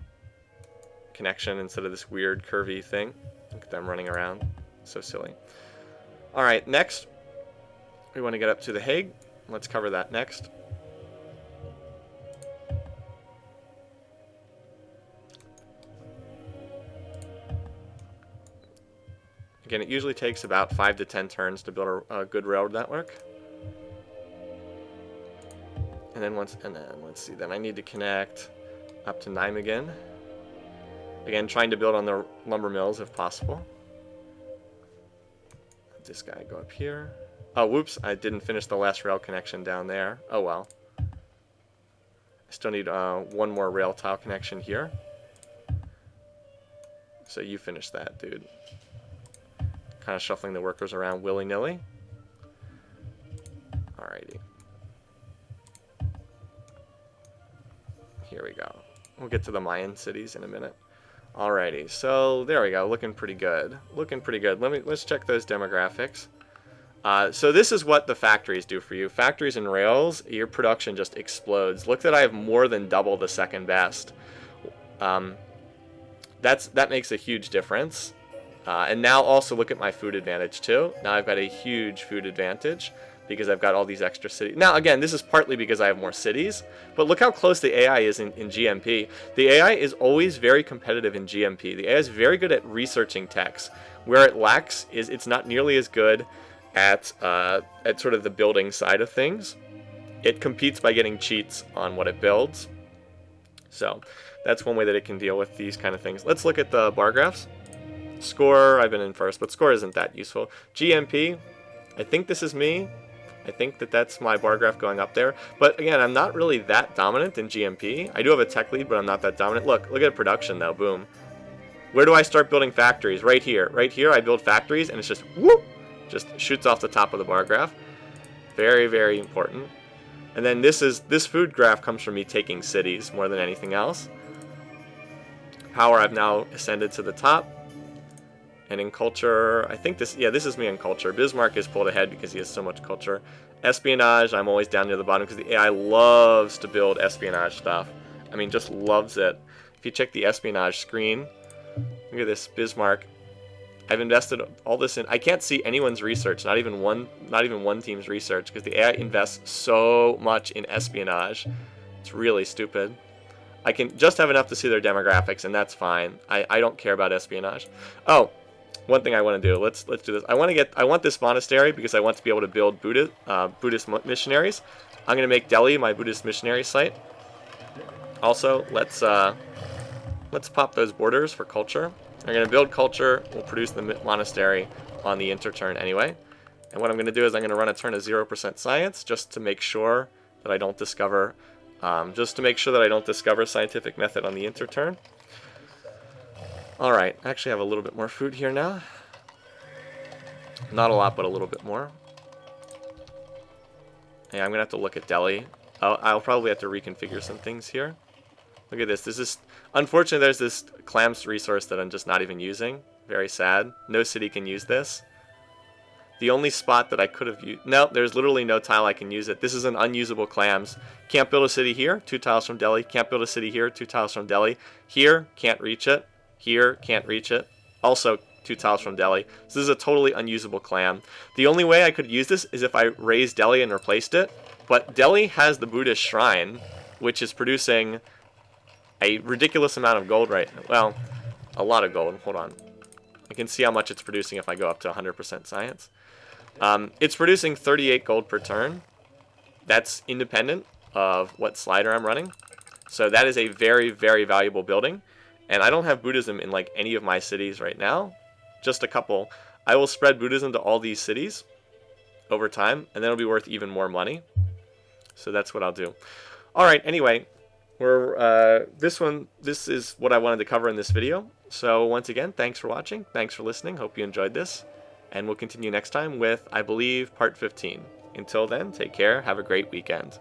connection instead of this weird curvy thing. Look at them running around. So silly. Alright, next we want to get up to The Hague. Let's cover that next. Again, it usually takes about 5 to 10 turns to build a good railroad network. And then let's see, then I need to connect up to Nijmegen. Again, trying to build on the lumber mills if possible. Let this guy go up here. Oh, whoops, I didn't finish the last rail connection down there. Oh well. I still need one more rail tile connection here. So you finish that, dude. Kind of shuffling the workers around willy-nilly. Alrighty. Here we go. We'll get to the Mayan cities in a minute. Alrighty, so there we go. Looking pretty good. Looking pretty good. Let's check those demographics. So this is what the factories do for you. Factories and rails, your production just explodes. Look that I have more than double the second best. That makes a huge difference. And now also look at my food advantage too. Now I've got a huge food advantage because I've got all these extra cities. Now again, this is partly because I have more cities, but look how close the AI is in GMP. The AI is always very competitive in GMP. The AI is very good at researching text. Where it lacks is it's not nearly as good at sort of the building side of things. It competes by getting cheats on what it builds. So that's one way that it can deal with these kind of things. Let's look at the bar graphs. Score, I've been in first, but score isn't that useful. GMP, I think this is me. I think that's my bar graph going up there. But again, I'm not really that dominant in GMP. I do have a tech lead, but I'm not that dominant. Look at production though, boom. Where do I start building factories? Right here. Right here I build factories and it's just whoop, just shoots off the top of the bar graph. Very, very important. And then this food graph comes from me taking cities more than anything else. Power, I've now ascended to the top. And in culture, I think this is me in culture. Bismarck is pulled ahead because he has so much culture. Espionage, I'm always down near the bottom because the AI loves to build espionage stuff. I mean, just loves it. If you check the espionage screen, look at this, Bismarck. I've invested all this in. I can't see anyone's research, not even one team's research, because the AI invests so much in espionage. It's really stupid. I can just have enough to see their demographics, and that's fine. I don't care about espionage. Oh, one thing I want to do. Let's do this. I want this monastery because I want to be able to build Buddhist missionaries. I'm going to make Delhi my Buddhist missionary site. Also, let's pop those borders for culture. I'm going to build culture. We'll produce the monastery on the interturn anyway. And what I'm going to do is I'm going to run a turn of 0% science just to make sure that I don't discover, scientific method on the interturn. All right, I actually have a little bit more food here now. Not a lot, but a little bit more. Yeah, I'm going to have to look at Delhi. I'll probably have to reconfigure some things here. Look at this. Unfortunately, there's this clams resource that I'm just not even using. Very sad. No city can use this. The only spot that I could have used... No, there's literally no tile I can use it. This is an unusable clams. Can't build a city here. 2 tiles from Delhi. Can't build a city here. 2 tiles from Delhi. Here, can't reach it. Here, can't reach it. Also, 2 tiles from Delhi. So this is a totally unusable clam. The only way I could use this is if I raised Delhi and replaced it. But Delhi has the Buddhist shrine, which is producing a ridiculous amount of gold right now. Well, a lot of gold. Hold on. I can see how much it's producing if I go up to 100% science. It's producing 38 gold per turn. That's independent of what slider I'm running. So that is a very, very valuable building. And I don't have Buddhism in like any of my cities right now. Just a couple. I will spread Buddhism to all these cities over time, and then it'll be worth even more money. So that's what I'll do. All right, anyway, this is what I wanted to cover in this video. So once again, thanks for watching. Thanks for listening. Hope you enjoyed this. And we'll continue next time with, I believe, part 15. Until then, take care. Have a great weekend.